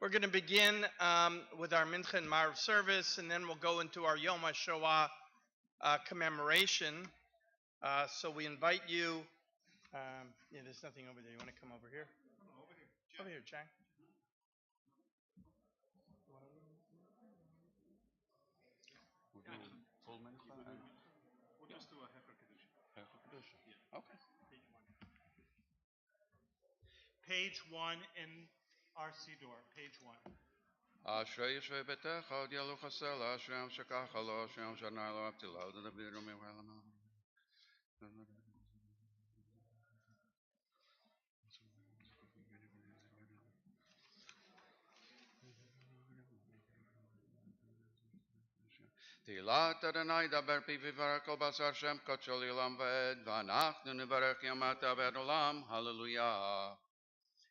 We're going to begin with our Mincha and Marav service, and then we'll go into our Yom Hashoah commemoration. So we invite you. There's nothing over there. You want to come over here? Over here. Over here, Jack. We'll do full Mincha. We'll just do a Hefer Kedusha. Hefer Kedusha. Yeah. Okay. Page 1 in our Siddur. Page 1. אשרי יושבי ביתך, עוד ילוך הסלע, אשריהם שככה לו, אשריהם שנאי לו אבטילה, עוד דבירו מוהלמה. תהילת אדוני דבר פיו ויברך כל בשר שם קודשו לעולם ועד, ואנחנו נברך יום מעתה ועד עולם, הללויה.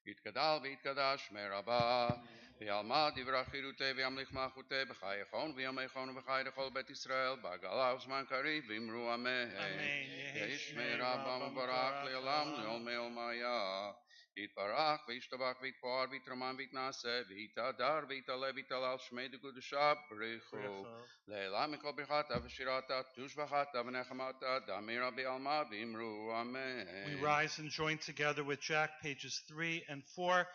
יתגדל ויתקדש שמי רבה, וילמד דברי חירותי וימליך מלכותי בחיי חון וימי חון ובחיי לכל בית ישראל, בעגלה וזמן קריב ואמרו אמן. יהי שמי רבה מבורך לעולם לעולמי עולמיה. יתברך וישתבח ויתפאר ויתרומם ויתנשא ויתהדר ויתעלה ויתהלל שמי דקדושה בריחו. לעילה מכל ברכתה ושירתה תושבחתה ונחמתה דמי רבי עלמא ואמרו אמן. We rise and join together with Jack, pages 3 and 4,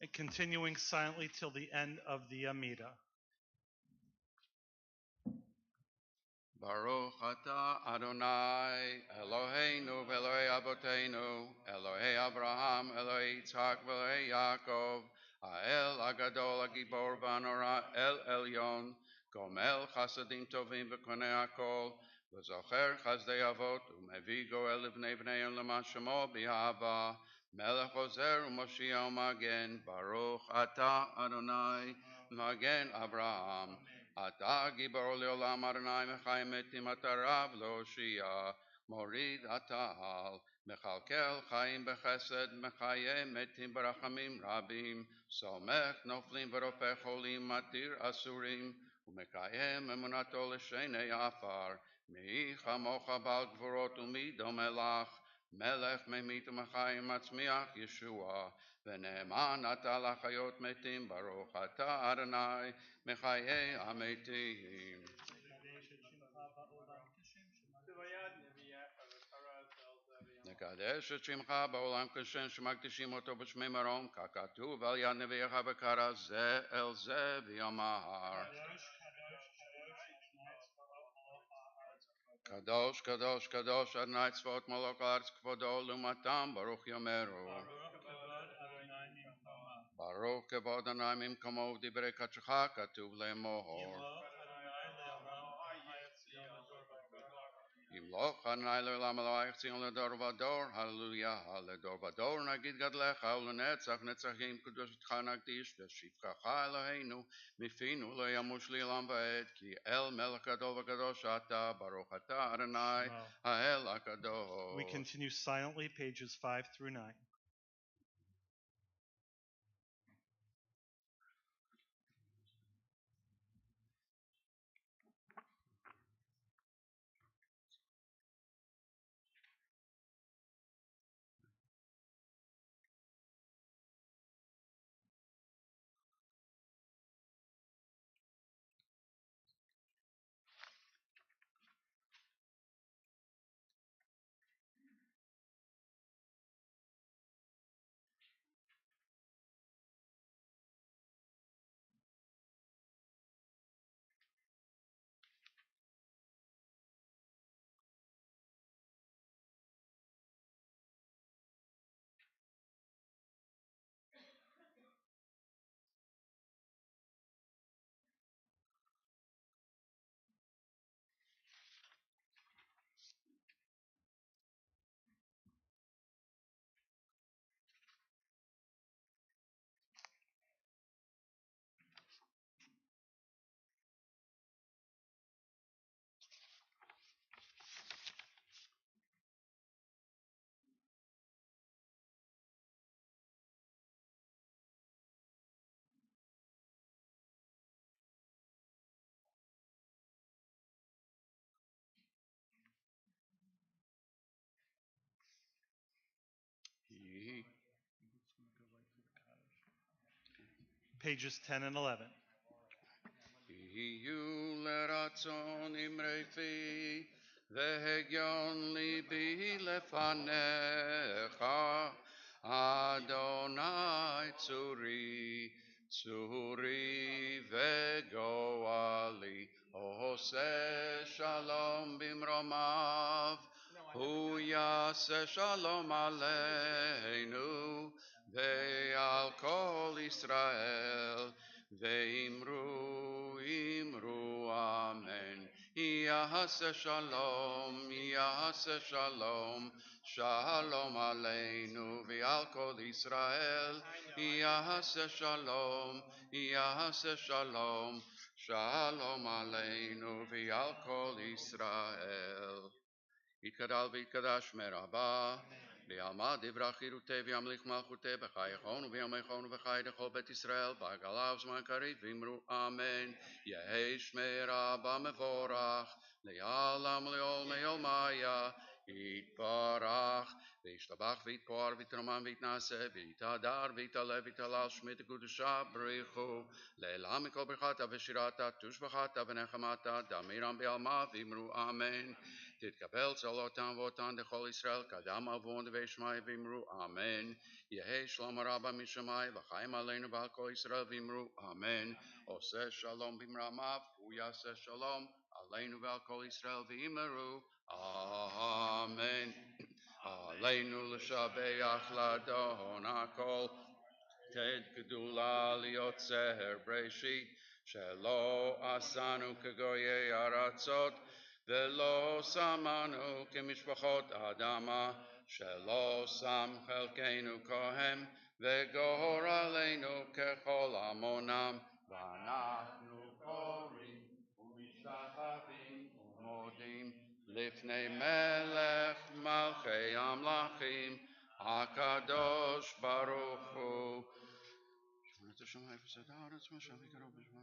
and continuing silently till the end of the Amidah. Baruch atah Adonai Eloheinu v'Elokei Avoteinu Elohei Abraham Elohei Yitzhak v'Elokei Yaakov Ha'el Agadol Hagibor v'Hanora El Elyon Gomel Chasadim Tovim v'Konei Hakol v'Zocher Chazdei Avot u'Mevi Goel Livnei Bneiim L'man Shemo B'Ahava Melech Ozer u'Moshiach u'Magen Baruch atah Adonai Magen Abraham אתה גיבור לעולם אדוני מחי מתים אתה רב להושיע מוריד אתה על מכלכל חיים בחסד מחיי מתים ברחמים רבים סומך נופלים ורופא חולים מתיר אסורים ומקיים אמונתו לשני עפר מי כמוך בעל גבורות ומי דומה לך מלך ממית ומחיים מצמיח ישוע ונאמן אתה לחיות מתים ברוך אתה אדוני מחיי המתים. נקדש את שמך בעולם כשם שמקדישים אותו בשמי מרום ככתוב על יד נביאך וקרא זה אל זה ויאמר קדוש קדוש קדוש אדוני צבאות מלך הארץ כבודו לעומתם ברוך יאמרו ברוך כבוד אדוני ממקומו ודברי קדשך כתוב לאמור ימלוך אדוני לעולם אלוהיך ציון לדור ודור הללויה לדור ודור נגיד גדלך ולנצח נצחים קדושתך נקדיש ושבחך אלוהינו מפינו לא ימוש לעולם ועד כי אל מלך גדול וקדוש אתה ברוך אתה אדוני האל הקדוש. We continue silently, pages 5 through 9. pages 10 and 11. יהיו לרצון אמרי פי, והגיון ליבי לפניך, אדוני צורי, צורי וגואלי, עושה שלום במרומיו, הוא יעשה שלום עלינו, ועל כל ישראל, ואמרו, אמרו אמן. יעשה שלום, יעשה שלום, שלום עלינו ועל כל ישראל. יעשה שלום, יעשה שלום, שלום עלינו ועל כל ישראל. יתגדל ויתקדש מרבה, ויעמד דברה חירותי וימליך מלכותי בחייכון ובימיכון ובחיי לכל בית ישראל, בעגלה וזמן קריב, ואמרו אמן. יהי שמי רבה מבורך, לעולם לעולמי עולמיה, יתברך, וישתבח ויתפאר ויתרומם ויתנשא, ויתהדר ויתעלה ויתהלל שמי תקודשה בריחו, לעילם מכל ברכתה ושירתה, תושבחתה ונחמתה, דמירם בעלמה, ואמרו אמן. תתקבל צלותם ואותן לכל ישראל, קדם אבון דבי שמי, ואמרו אמן. יהי שלום רבה משמי, וחיים עלינו ועל כל ישראל, ואמרו אמן. עושה שלום במרמיו, הוא יעשה שלום עלינו ועל כל ישראל, ואמרו אמן. עלינו לשבח לאדון הכל, תד גדולה ליוצר בראשית, שלא עשנו כגויי ארצות, ולא שמנו כמשפחות אדמה, שלא שם חלקנו כהן, וגור עלינו ככל עמונם, ואנחנו קוראים ומשתחווים ומודים לפני מלך מלכי המלכים, הקדוש ברוך הוא. שמונת השמיים וסד הארץ, מה שאבי קרוב בשמם.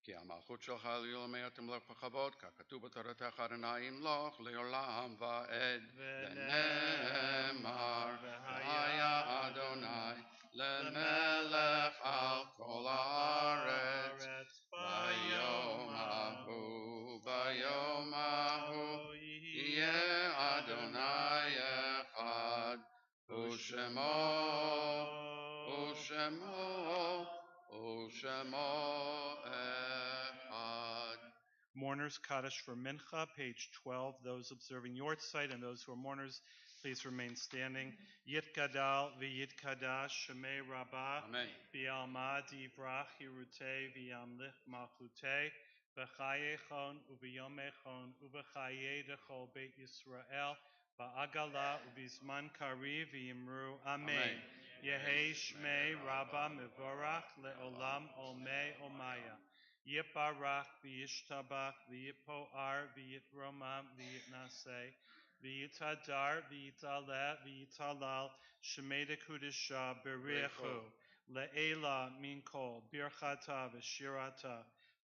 כי המלכות שלך לעולמי תמלך בכבוד, ככתוב בתורתך אדוני ימלוך לעולם ועד. ונאמר, והיה אדוני למלך על כל הארץ, ביום ההוא, ביום ההוא, יהיה אדוני אחד, ושמו, ושמו, ושמו אחד. Mourners Kaddish for Mincha, page 12. Those observing your site and those who are mourners, please remain standing. Yitgadal v'yitkadash shemei rabah, Amen. v'yalma divrach hirutei v'yamlich malchutei, v'chayechon u'v'yomechon u'v'chayei dechol beit Yisrael, v'agala u'v'zman kariv v'yimru amen. Yehei shmei rabah mevorach le'olam olmei olmaya. Yiparach v'yishtabach v'yipoar v'yitromam v'yitnaseh v'yitadar v'yitaleh v'yitalal shemei dekudisha berichu le'ela min kol birchata v'shirata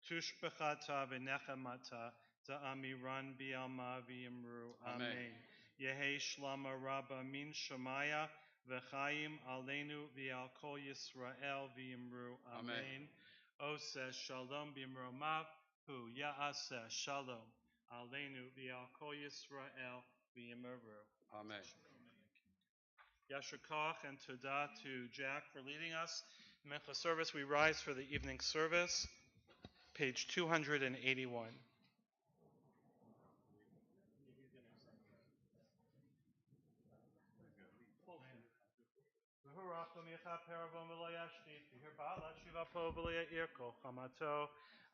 tushbechata v'nechemata da'amiran bi'alma v'yimru amen. Yehi shlama rabba min shemaya v'chaim aleinu v'al kol Yisrael v'yimru amen. Oseh shalom b'mromav hu ya'aseh shalom aleinu v'al kol Yisrael v'yimru. Amen. Yasher Koach and Todah to Jack for leading us. Mincha service, we rise for the evening service. Page 281.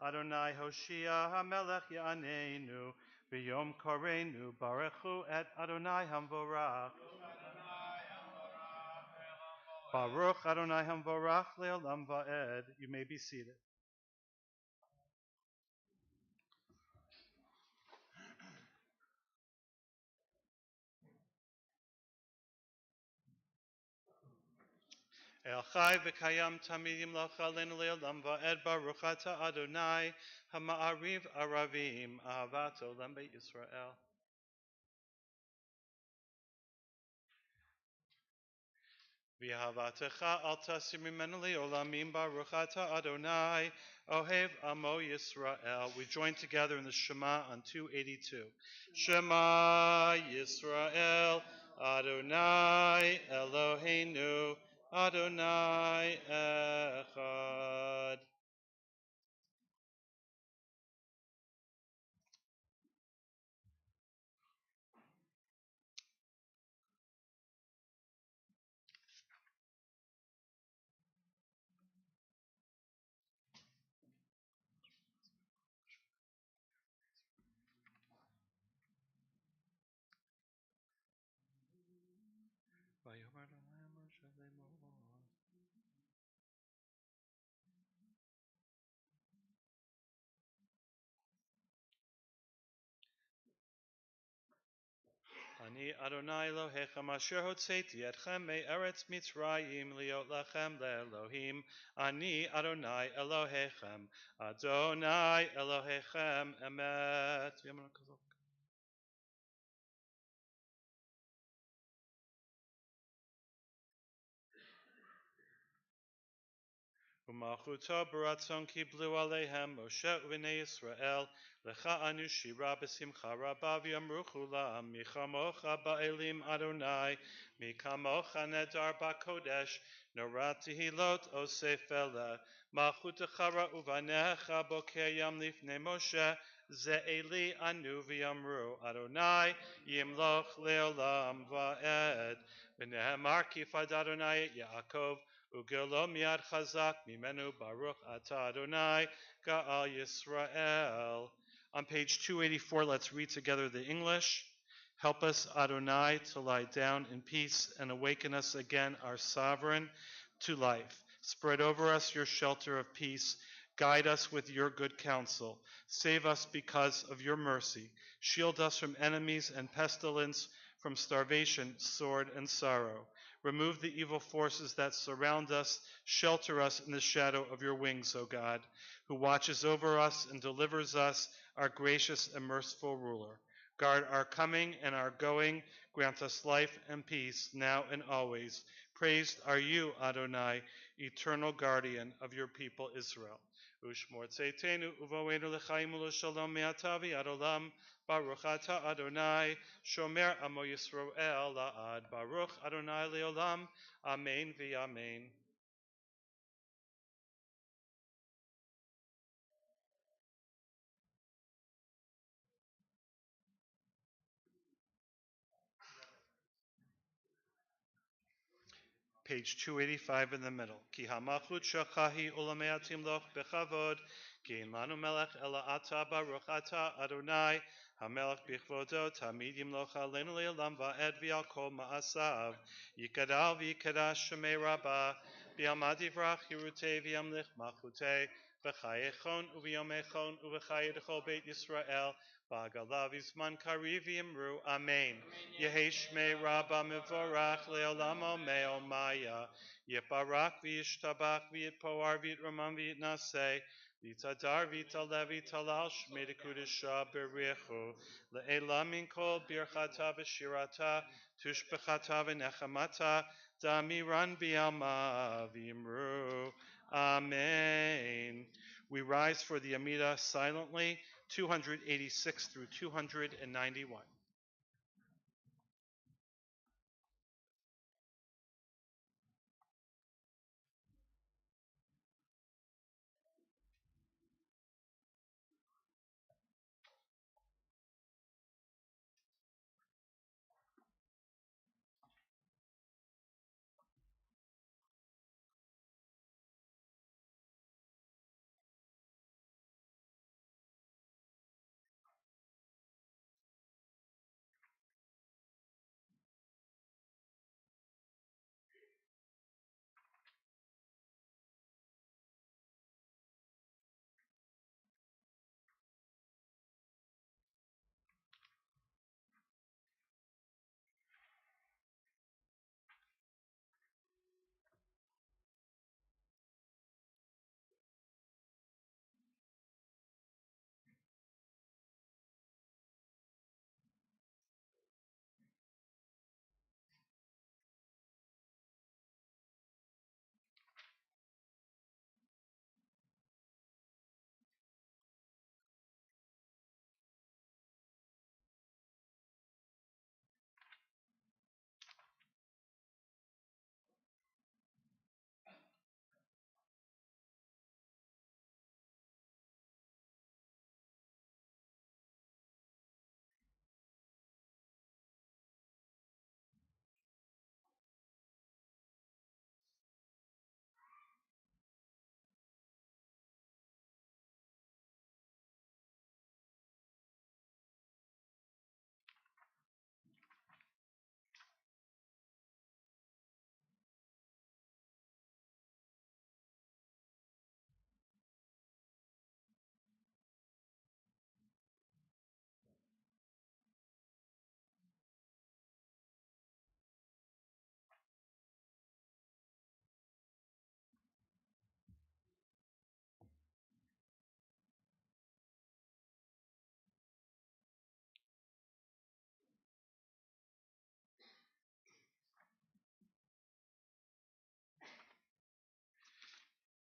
Adonai Hoshia HaMelech Ya'anenu B'yom Korenu Barechu et Adonai Hamvorach Baruch Adonai Hamvorach Le'olam Va'ed. You may be seated. El Chai v'Kayam Tamid Yimloch Aleinu Le'olam Va'ed Baruch Ata Adonai Hama'ariv Aravim Ahavat Olam Be'Yisrael. V'Ahavatecha Al Tasir Mimenu Le'olamim Baruch Ata Adonai Ohev Amo Yisrael. We join together in the Shema on 282. Shema Yisrael Adonai Eloheinu Adonai Echad. Ani Adonai Elohechem asher hotzeiti etchem me'eretz Mitzrayim liot lachem le'Elohim. Ani Adonai Elohechem. Adonai Elohechem emet. U'malchuto b'ratzon kiblu aleihem Moshe u'bnei Yisrael lecha anu shira b'simcha rabba v'yamruchu la'am michamocha ba'elim Adonai mikamocha nedar ba'kodesh norati hilot osefela malchutecha ra'uvanecha boker yam lifnei Moshe ze'eli anu v'yamru Adonai yimloch le'olam va'ed v'nehemar kifad Adonai et Yaakov Ugelo miad chazak mimenu baruch ata Adonai Ga'al Yisrael. On page 284, let's read together the English. Help us, Adonai, to lie down in peace and awaken us again, our sovereign, to life. Spread over us your shelter of peace. Guide us with your good counsel. Save us because of your mercy. Shield us from enemies and pestilence, from starvation, sword, and sorrow. Remove the evil forces that surround us. Shelter us in the shadow of your wings, O God, who watches over us and delivers us, our gracious and merciful ruler. Guard our coming and our going. Grant us life and peace now and always. Praised are you, Adonai, eternal guardian of your people Israel. Ushmor tzeitenu uvoenu l'chaim u'l'shalom me'ata v'ad olam. Baruch ata Adonai, shomer amo Yisrael la'ad. Baruch Adonai le'olam. Amen v'amen. Page 285 in the middle. Ki hamachut shakahi ulameatim loch bechavod. Ki in lanu melech ela ata baruch ata Adonai. Hamelech bichvodo tamid yimloch aleinu le'olam va'ed v'al kol ma'asav. Yikadal v'yikadash shemei rabbah. B'yamad yivrach yirutei v'yamlich malchutei. V'chayechon u'v'yomechon u'v'chayed chol beit Yisrael. Ba'agalav yizman kariv yimru. Amen. Yehi shmei Rabba mevorach le'olamo me'omaya. Yiparak v'yishtabach v'yitpoar v'yitramam v'yitnaseh. V'yitadar v'yitaleh v'yitalal shmei dekudesha berichu. Le'ela min kol birchata v'shirata. Tushbechata v'nechamata. Damiran b'yama v'yimru. Amen. We rise for the Amida silently, 286 through 291.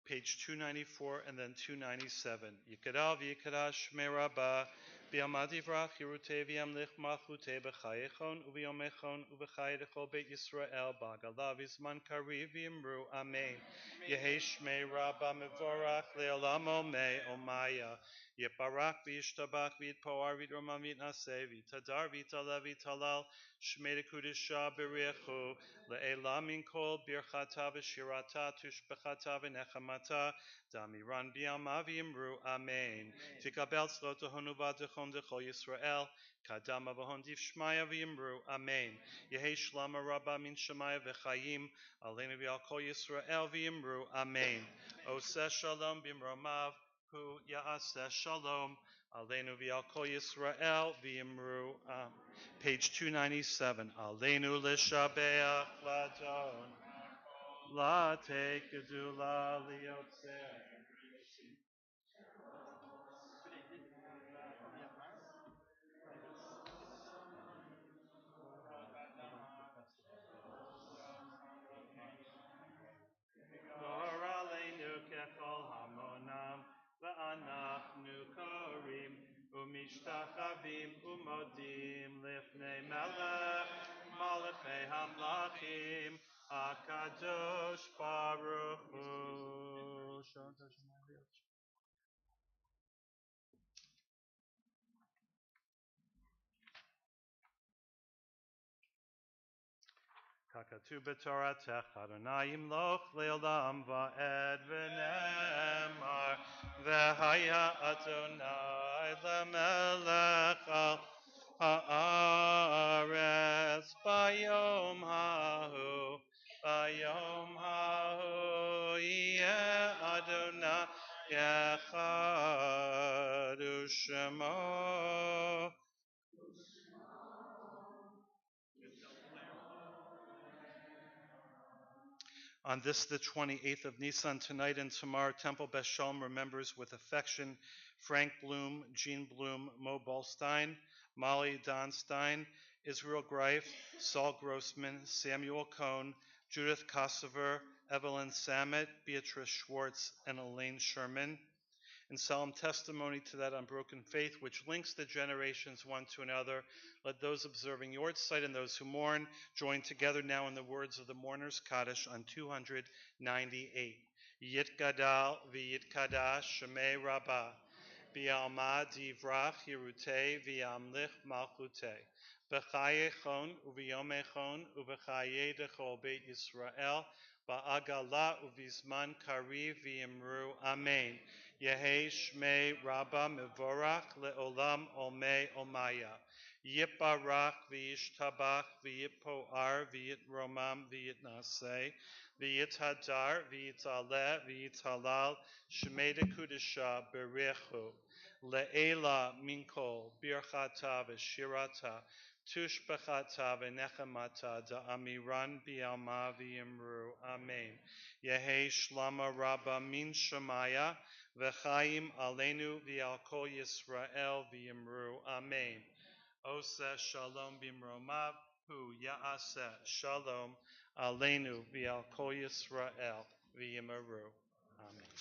page 294 and then 297. Yikadav Yikadash Meraba Biamadivrach Yerute Viamlich Malchute Bechayechon Uviomechon Ubechayechol Beit Yisrael Bagalav Izman Kariv Yimru Amen. Yehesh Meraba Mevorach Leolamo Me Omaya Yeparak Vishtabak Vitpoar Vitromam Vitnase Vitadar Vitala Vitalal Shmei Kudisha Berechu Le'ela min kol birchata v'shirata tushbechata v'nechamata damiran biyama v'yimru amen. Tikabel tzlot honu v'adechon dechol Yisrael kadama v'hon div shmaya v'yimru amen. Yehi shlama rabba min shemaya v'chayim aleinu v'al kol Yisrael v'yimru amen. Oseh shalom b'mromav hu ya'aseh shalom aleinu v'al kol Yisrael v'yimru amen. Page 297. Aleinu l'shabeach ladon, la tekadula liotzer. Gor aleinu kechol hamonam, va'anachnu korim, umishtachavim umodim lifnei melech, malachei hamlachim, akadosh baruch hu. Kakatu b'toratech Adonai yimloch le'olam va'ed v'ne'emar v'haya Adonai le'melech al ha'aretz bayom hahu yeh Adonai yechad u'shemo. On this, the 28th of Nisan, tonight and tomorrow, Temple Beth Shalom remembers with affection Frank Bloom, Jean Bloom, Mo Ballstein, Molly Donstein, Israel Greif, Saul Grossman, Samuel Cohn, Judith Kosover, Evelyn Samet, Beatrice Schwartz, and Elaine Sherman. In solemn testimony to that unbroken faith which links the generations one to another, let those observing your sight and those who mourn join together now in the words of the Mourner's Kaddish on 298. Yitgadal v'yitkadash shemei rabbah, bi'alma divrach yerute v'yamlich malchute, b'chayechon u'v'yomechon u'b'chaye dechol beit Yisrael, ba'agala u'vizman kariv v'yimru amen. Yehi Shmei Rabba Mevorach Le'olam Omei Omaya. Yiparach V'yishtabach V'yipoar V'yitromam V'yitnaseh V'yithadar V'yitaleh V'yitalal Shmei Kudisha Berechu Le'ela Minkol Birchata V'shirata Tushbechata V'nechamata Da'amiran B'yalma V'yimru Amen. Yehi Shlama Rabba Min Shemaya V'chaim aleinu v'al kol Yisrael v'yimru amen. Oseh shalom b'mromav hu ya'aseh shalom aleinu v'al kol Yisrael v'yimru amen.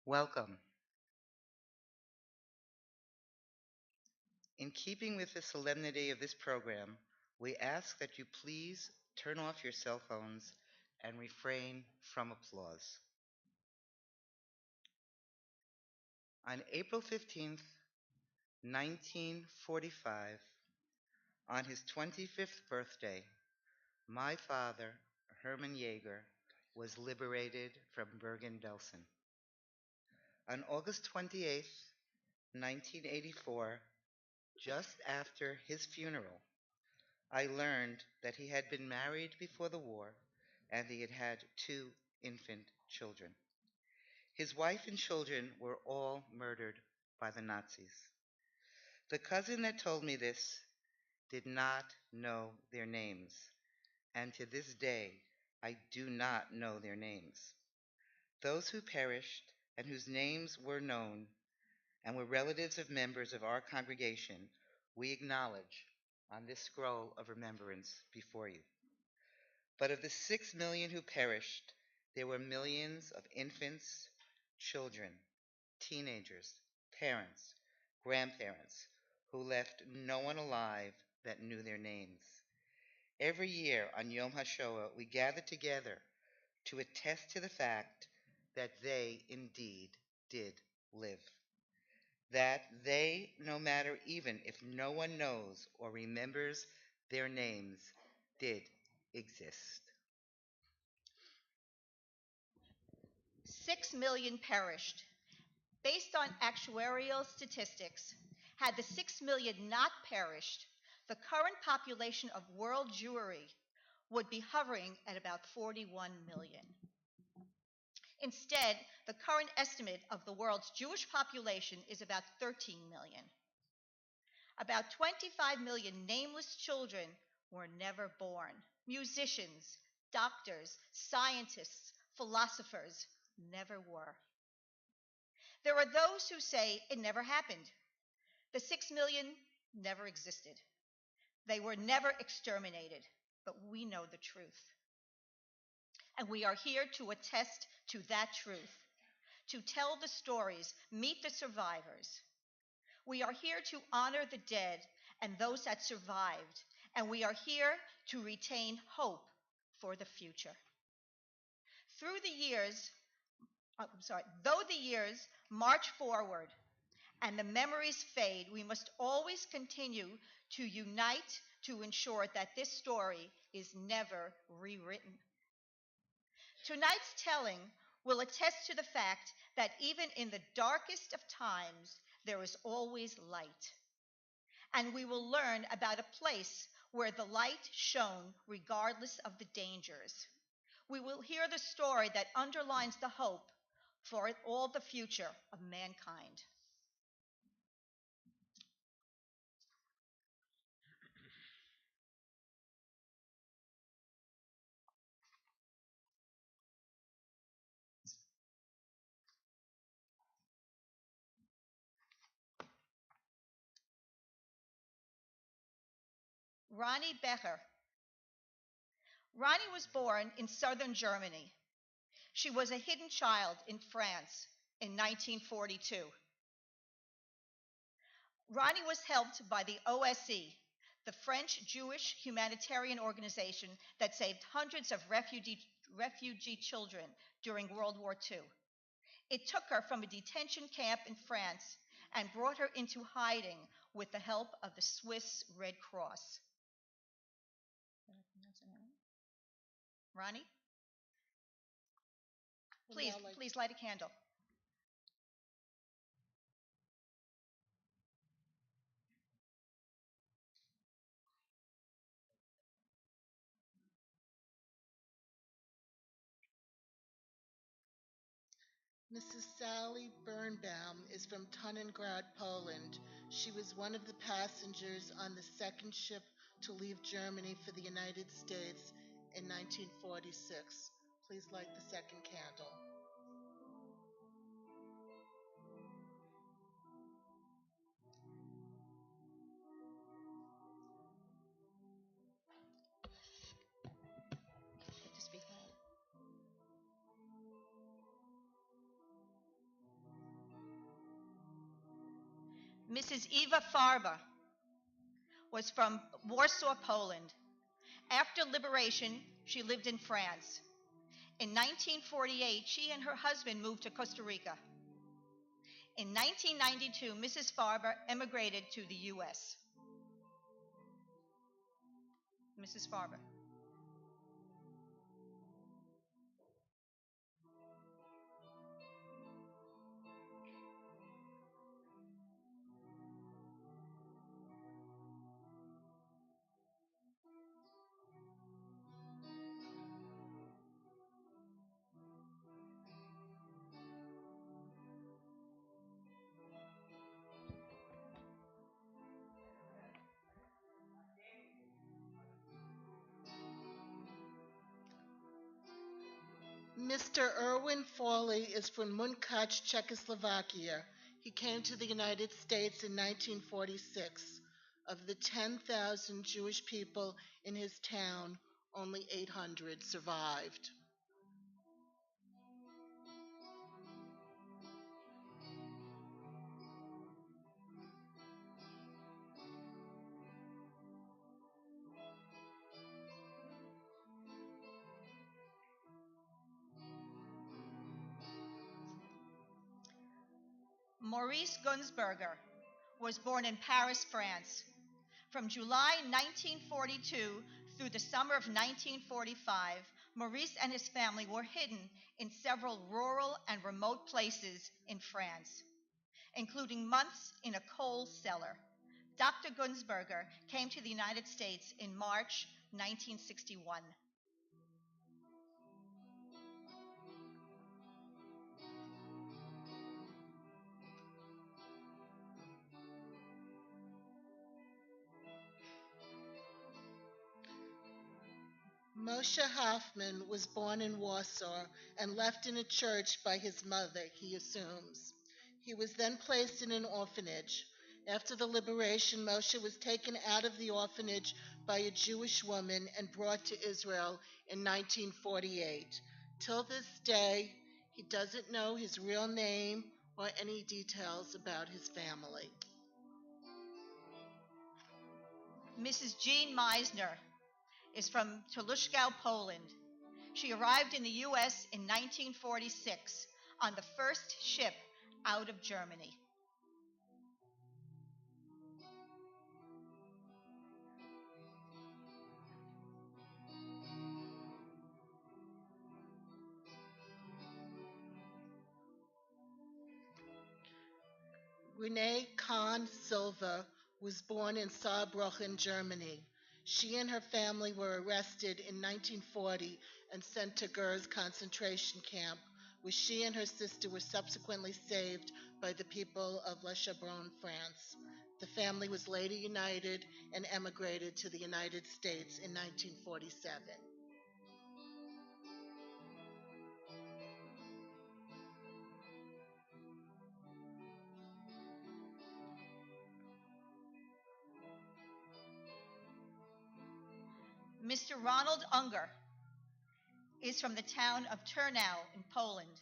Welcome. In keeping with the solemnity of this program, we ask that you please turn off your cell phones and refrain from applause. On April 15th, 1945, on his 25th birthday, my father, Herman Jaeger, was liberated from Bergen-Belsen. On August 28th, 1984, just after his funeral, I learned that he had been married before the war and he had had 2 infant children. His wife and children were all murdered by the Nazis. The cousin that told me this did not know their names, and to this day I do not know their names. Those who perished and whose names were known and were relatives of members of our congregation, we acknowledge on this scroll of remembrance before you. But of the 6 million who perished, there were millions of infants, children, teenagers, parents, grandparents, who left no one alive that knew their names. Every year on Yom HaShoah, we gather together to attest to the fact that they indeed did live. That they, no matter even if no one knows or remembers their names, did exist. 6 million perished. Based on actuarial statistics, had the 6 million not perished, the current population of world Jewry would be hovering at about 41 million. Instead, the current estimate of the world's Jewish population is about 13 million. About 25 million nameless children were never born. Musicians, doctors, scientists, philosophers never were. There are those who say it never happened. The 6 million never existed. They were never exterminated, but we know the truth. And we are here to attest to that truth, to tell the stories, meet the survivors. We are here to honor the dead and those that survived, and we are here to retain hope for the future. Though the years march forward and the memories fade, we must always continue to unite to ensure that this story is never rewritten. Tonight's telling will attest to the fact that even in the darkest of times, there is always light. And we will learn about a place where the light shone regardless of the dangers. We will hear the story that underlines the hope for all the future of mankind. Ronnie Becher. Ronnie was born in southern Germany. She was a hidden child in France in 1942. Ronnie was helped by the OSE, the French Jewish humanitarian organization that saved hundreds of refugee children during World War II. It took her from a detention camp in France and brought her into hiding with the help of the Swiss Red Cross. Ronnie? Please light a candle. Mrs. Sally Birnbaum is from Tuningrad, Poland. She was one of the passengers on the second ship to leave Germany for the United States in 1946. Please light the second candle. Mrs. Eva Farber was from Warsaw, Poland. After liberation, she lived in France. In 1948, she and her husband moved to Costa Rica. In 1992, Mrs. Farber emigrated to the U.S. Mrs. Farber. Mr. Erwin Fawley is from Munkac, Czechoslovakia. He came to the United States in 1946. Of the 10,000 Jewish people in his town, only 800 survived. Maurice Gunsberger was born in Paris, France. From July 1942 through the summer of 1945, Maurice and his family were hidden in several rural and remote places in France, including months in a coal cellar. Dr. Gunsberger came to the United States in March 1961. Moshe Hoffman was born in Warsaw and left in a church by his mother, he assumes. He was then placed in an orphanage. After the liberation, Moshe was taken out of the orphanage by a Jewish woman and brought to Israel in 1948. Till this day, he doesn't know his real name or any details about his family. Mrs. Jean Meisner is from Toluszkow, Poland. She arrived in the U.S. in 1946 on the first ship out of Germany. Renee Kahn Silva was born in Saarbrücken, Germany. She and her family were arrested in 1940 and sent to Gurs concentration camp, where she and her sister were subsequently saved by the people of Le Charbon, France. The family was later united and emigrated to the United States in 1947. Mr. Ronald Unger is from the town of Turnau in Poland.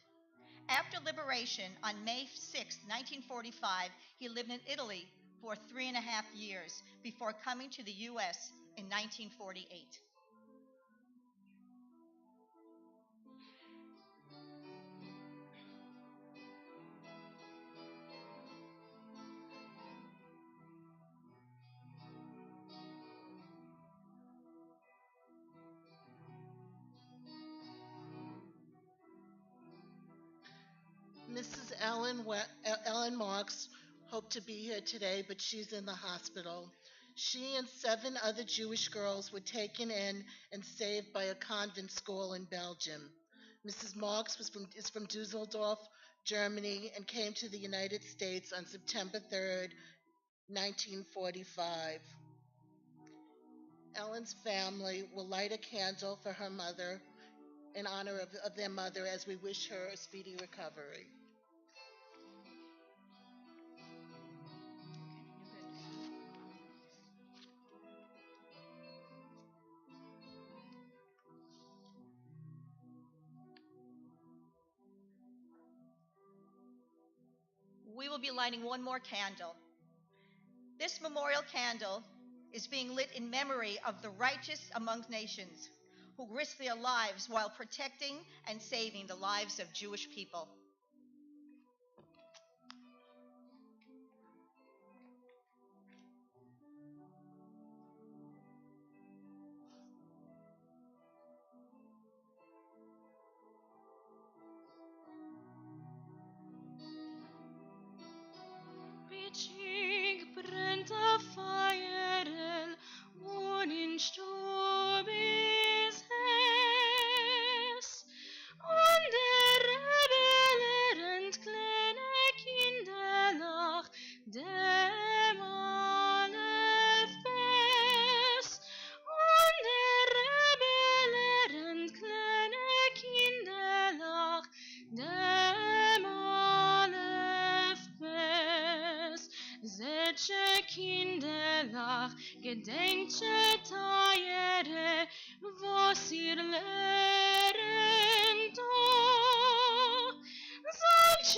After liberation on May 6, 1945, he lived in Italy for 3.5 years before coming to the U.S. in 1948. Mrs. Ellen Marks hoped to be here today, but she's in the hospital. She and 7 other Jewish girls were taken in and saved by a convent school in Belgium. Mrs. Marks is from Dusseldorf, Germany, and came to the United States on September 3rd, 1945. Ellen's family will light a candle for her mother in honor of their mother as we wish her a speedy recovery. We will be lighting one more candle This memorial candle is being lit in memory of the righteous among nations who risked their lives while protecting and saving the lives of Jewish people. Pitching brennt a fire und in Stub is es. Und der Rebellen kleine Kinder nach dem Aleph Bes. Und der Rebellen kleine Kinder nach dem Aleph Bes. Zetsche Kinderlach, gedenkche Teiere, was ihr lernt o. Sagt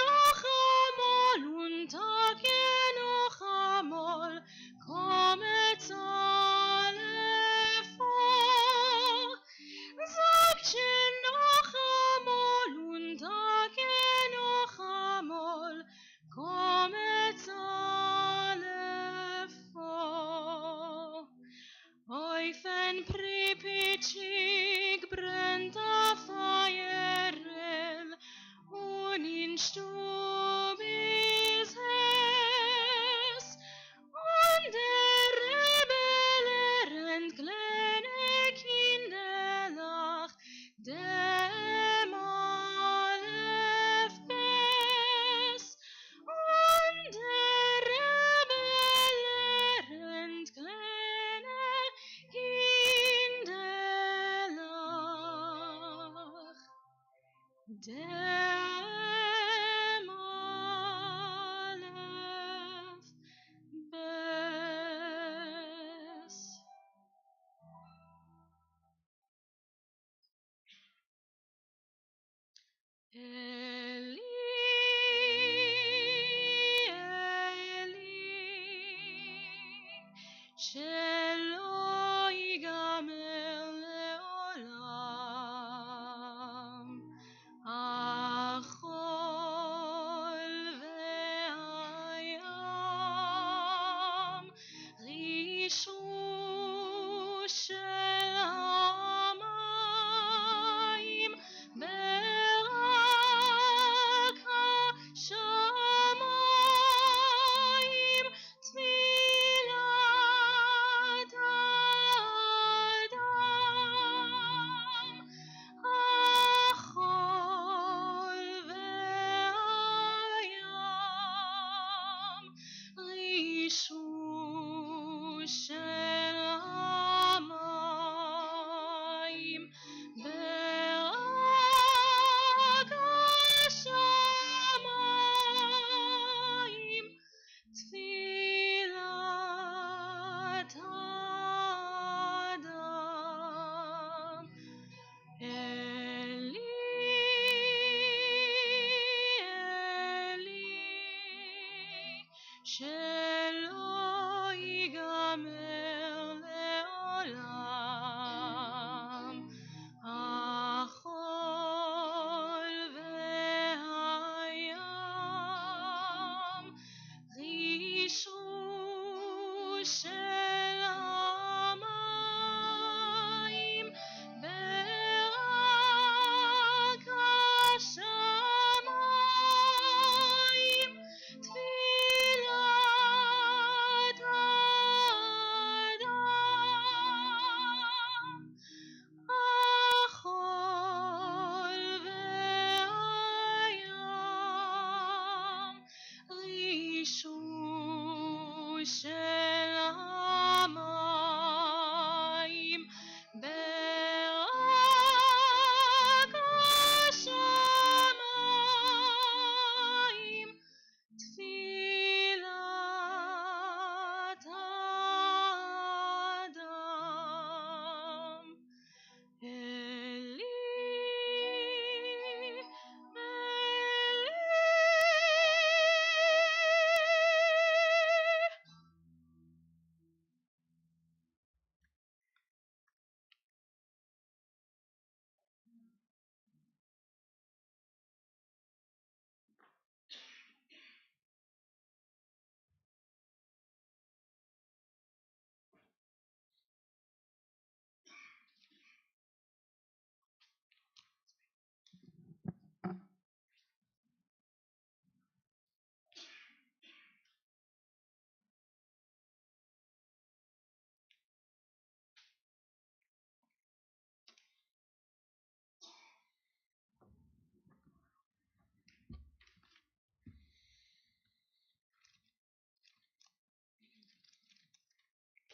noch einmal und sage noch einmal, kommet alle vor. Sagt noch einmal und sage noch einmal, kommet alle vor. Eufen Pripitschig brennt a Feierel und in Stub is es. Und der Rebellen kleine Kinder nach dem Aleph Bes. Und der Rebellen kleine Kinder nach dem Aleph Bes. Eli, Eli, שלא ייגמר לעולם. החול והים רישרו של המים ברק השמיים תפילת האדם. החול והים רישרו של המים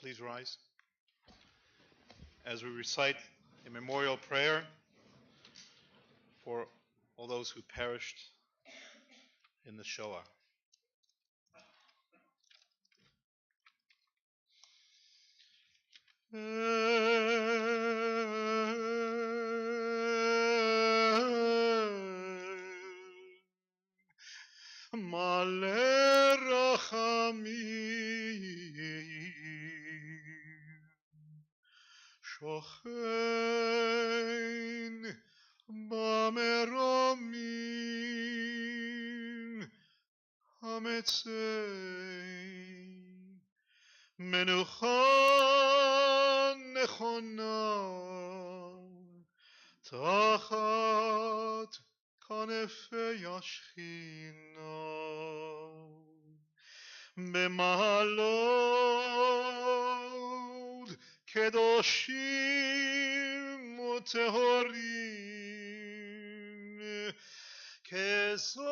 please rise as we recite a memorial prayer for all those who perished in the Shoah. Male rachamim, shochen bameromim, hametzei menucha nechona tachat kanefei השכינה במעלות קדושים וטהורים כזוהר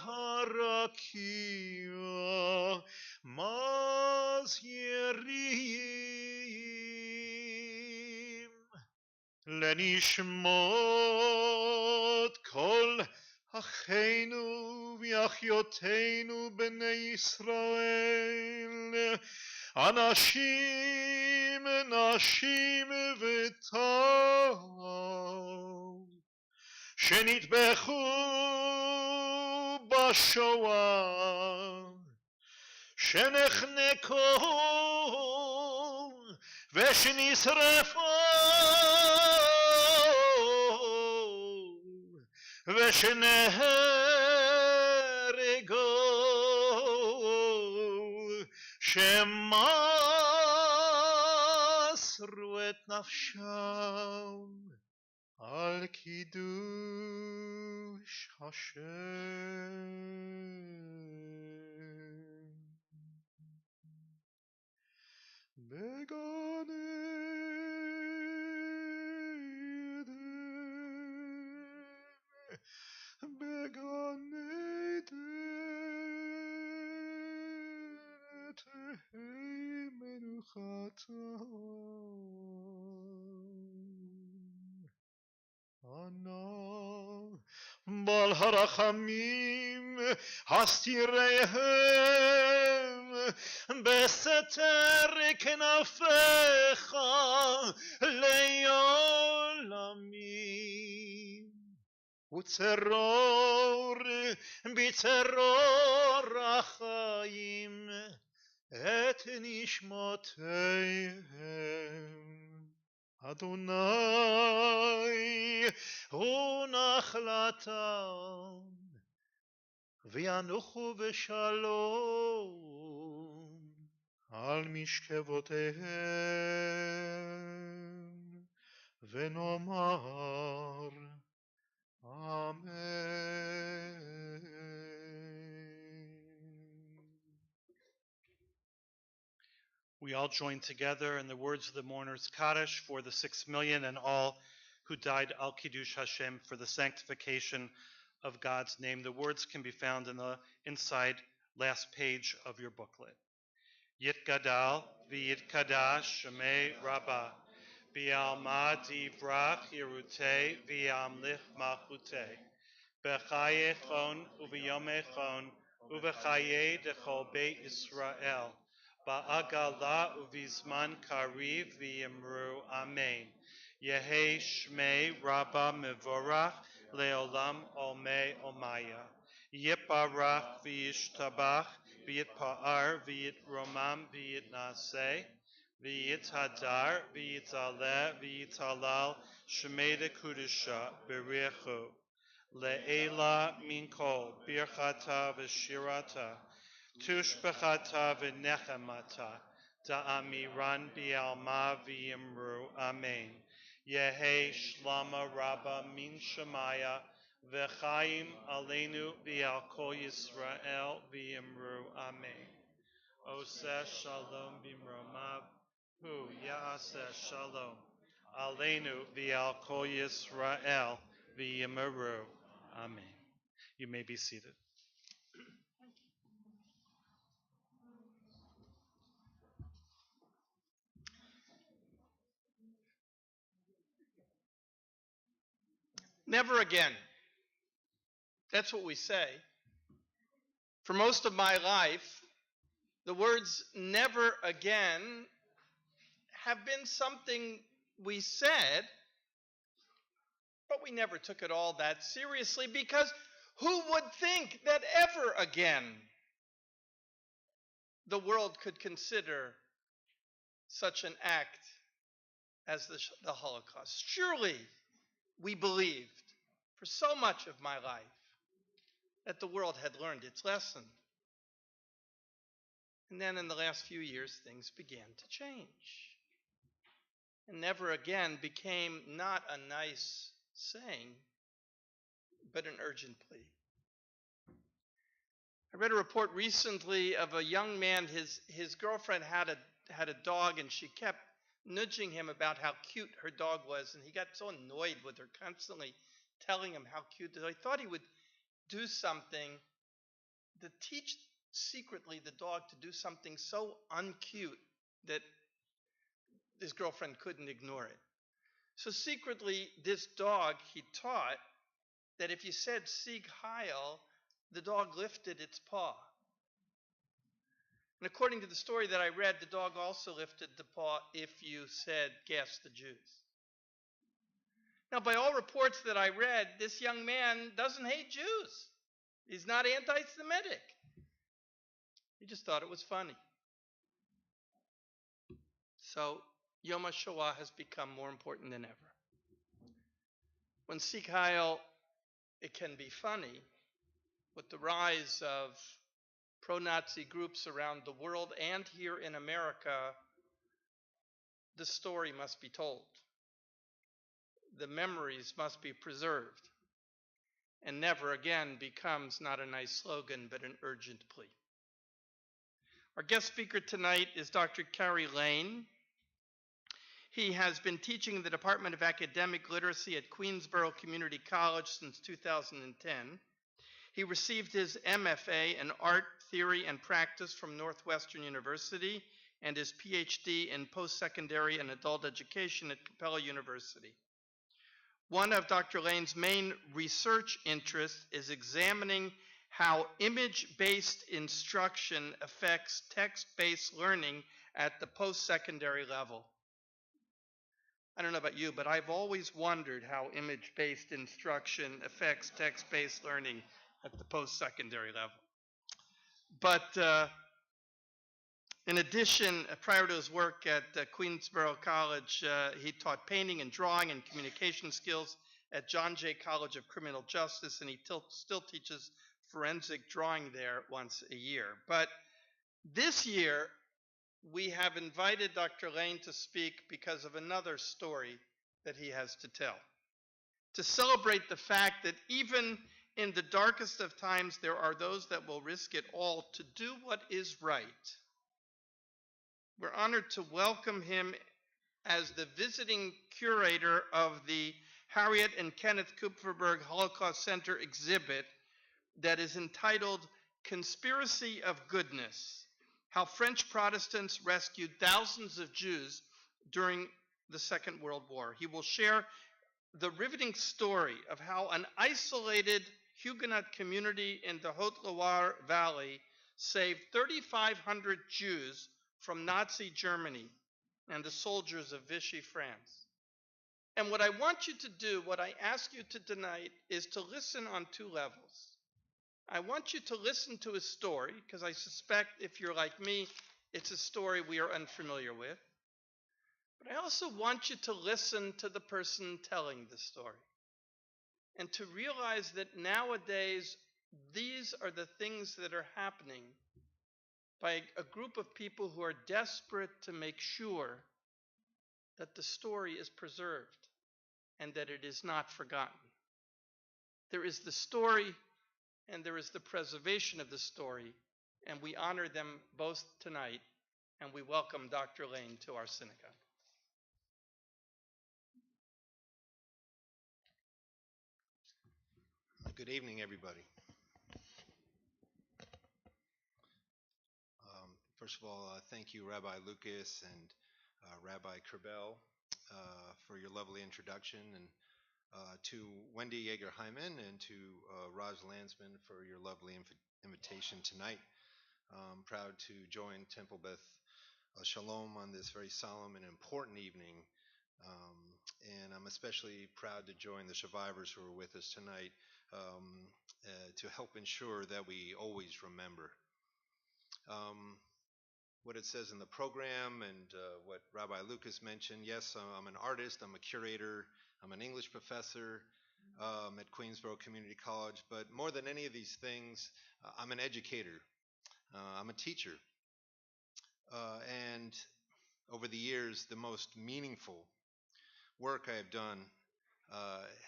הרקיע מזהירים לנשמות כל אחינו ואחיותינו בני ישראל, אנשים, נשים וטף, שנטבחו בשואה, שנחנקו ושנשרפו ושנהרגו, שמסרו את נפשם על קידוש השם. בגן עדן, בגן עדן תהי מנוחתם. ענן בעל הרחמים הסתירם בסתר כנפיך לעולמים, וצרור בצרור החיים את נשמותיהם. אדוני הוא נחלתם וינוחו בשלום על משכבותיהם, ונאמר אמן. We all join together in the words of the mourner's Kaddish for the 6 million and all who died al Kiddush Hashem for the sanctification of God's name. The words can be found in the inside last page of your booklet. Yitgadal v'yitkadash shemei Rabbah b'alma divrach yerutei v'yamlich malchutei b'chaye chon u'v'yomei chon u'v'chaye dechol beit Yisrael ba'agala u'vizman kariv v'yimru amen. Yehi shmei Rabbah mevorach leolam olmei olmaya. Yitbarach v'yishtabach v'yitpa'ar v'yitromam v'yitnaseh v'yithadar v'yitaleh v'yitalal shemei kudusha b'richu le'ela minkol birchata v'shirata tushbechata v'nechemata da'amiran bi'alma v'yimru amen. Yehi shlama Rabbah min shemaya v'chaim aleinu v'al kol Yisrael v'yimru amen. Oseh shalom b'mromav hu ya'aseh shalom aleinu v'al kol Yisrael v'yimru amen. You may be seated. Never again. That's what we say. For most of my life, the words never again have been something we said, but we never took it all that seriously, because who would think that ever again the world could consider such an act as the Holocaust? Surely we believed for so much of my life that the world had learned its lesson. And then in the last few years, things began to change. And never again became not a nice saying, but an urgent plea. I read a report recently of a young man. His girlfriend had a dog, and she kept nudging him about how cute her dog was, and he got so annoyed with her, constantly telling him how cute. So I thought he would do something to teach secretly the dog to do something so uncute that his girlfriend couldn't ignore it. So secretly, this dog, he taught that if you said Sieg Heil, the dog lifted its paw. And according to the story that I read, the dog also lifted the paw if you said gas the Jews. Now, by all reports that I read, this young man doesn't hate Jews. He's not anti-Semitic. He just thought it was funny. So Yom HaShoah has become more important than ever. When Sieg Heil, it can be funny. With the rise of pro-Nazi groups around the world and here in America, the story must be told. The memories must be preserved. And never again becomes not a nice slogan, but an urgent plea. Our guest speaker tonight is Dr. Carey Lane. He has been teaching in the Department of Academic Literacy at Queensborough Community College since 2010. He received his MFA in Art, Theory, and Practice from Northwestern University and his PhD in Post-Secondary and Adult Education at Capella University. One of Dr. Lane's main research interests is examining how image-based instruction affects text-based learning at the post-secondary level. I don't know about you, but I've always wondered how image-based instruction affects text-based learning at the post-secondary level. But in addition, prior to his work at Queensborough College, he taught painting and drawing and communication skills at John Jay College of Criminal Justice, and he still teaches forensic drawing there once a year. But this year, we have invited Dr. Lane to speak because of another story that he has to tell. To celebrate the fact that even in the darkest of times, there are those that will risk it all to do what is right. We're honored to welcome him as the visiting curator of the Harriet and Kenneth Kupferberg Holocaust Center exhibit that is entitled Conspiracy of Goodness: How French Protestants Rescued Thousands of Jews During the Second World War. He will share the riveting story of how an isolated Huguenot community in the Haute-Loire Valley saved 3,500 Jews from Nazi Germany and the soldiers of Vichy France. And what I want you to do, what I ask you to tonight, is to listen on two levels. I want you to listen to his story, because I suspect if you're like me, it's a story we are unfamiliar with. But I also want you to listen to the person telling the story, and to realize that nowadays these are the things that are happening by a group of people who are desperate to make sure that the story is preserved and that it is not forgotten. There is the story and there is the preservation of the story, and we honor them both tonight, and we welcome Dr. Lane to our synagogue. Good evening, everybody. First of all, thank you, Rabbi Lucas and Rabbi Krabel, for your lovely introduction, and to Wendy Yeager-Hyman and to Raj Landsman for your lovely invitation tonight. I'm proud to join Temple Beth Shalom on this very solemn and important evening. Um, and I'm especially proud to join the survivors who are with us tonight to help ensure that we always remember. What it says in the program and what Rabbi Lucas mentioned. Yes, I'm an artist, I'm a curator, I'm an English professor at Queensborough Community College, but more than any of these things, I'm an educator, I'm a teacher. And over the years, the most meaningful work I have done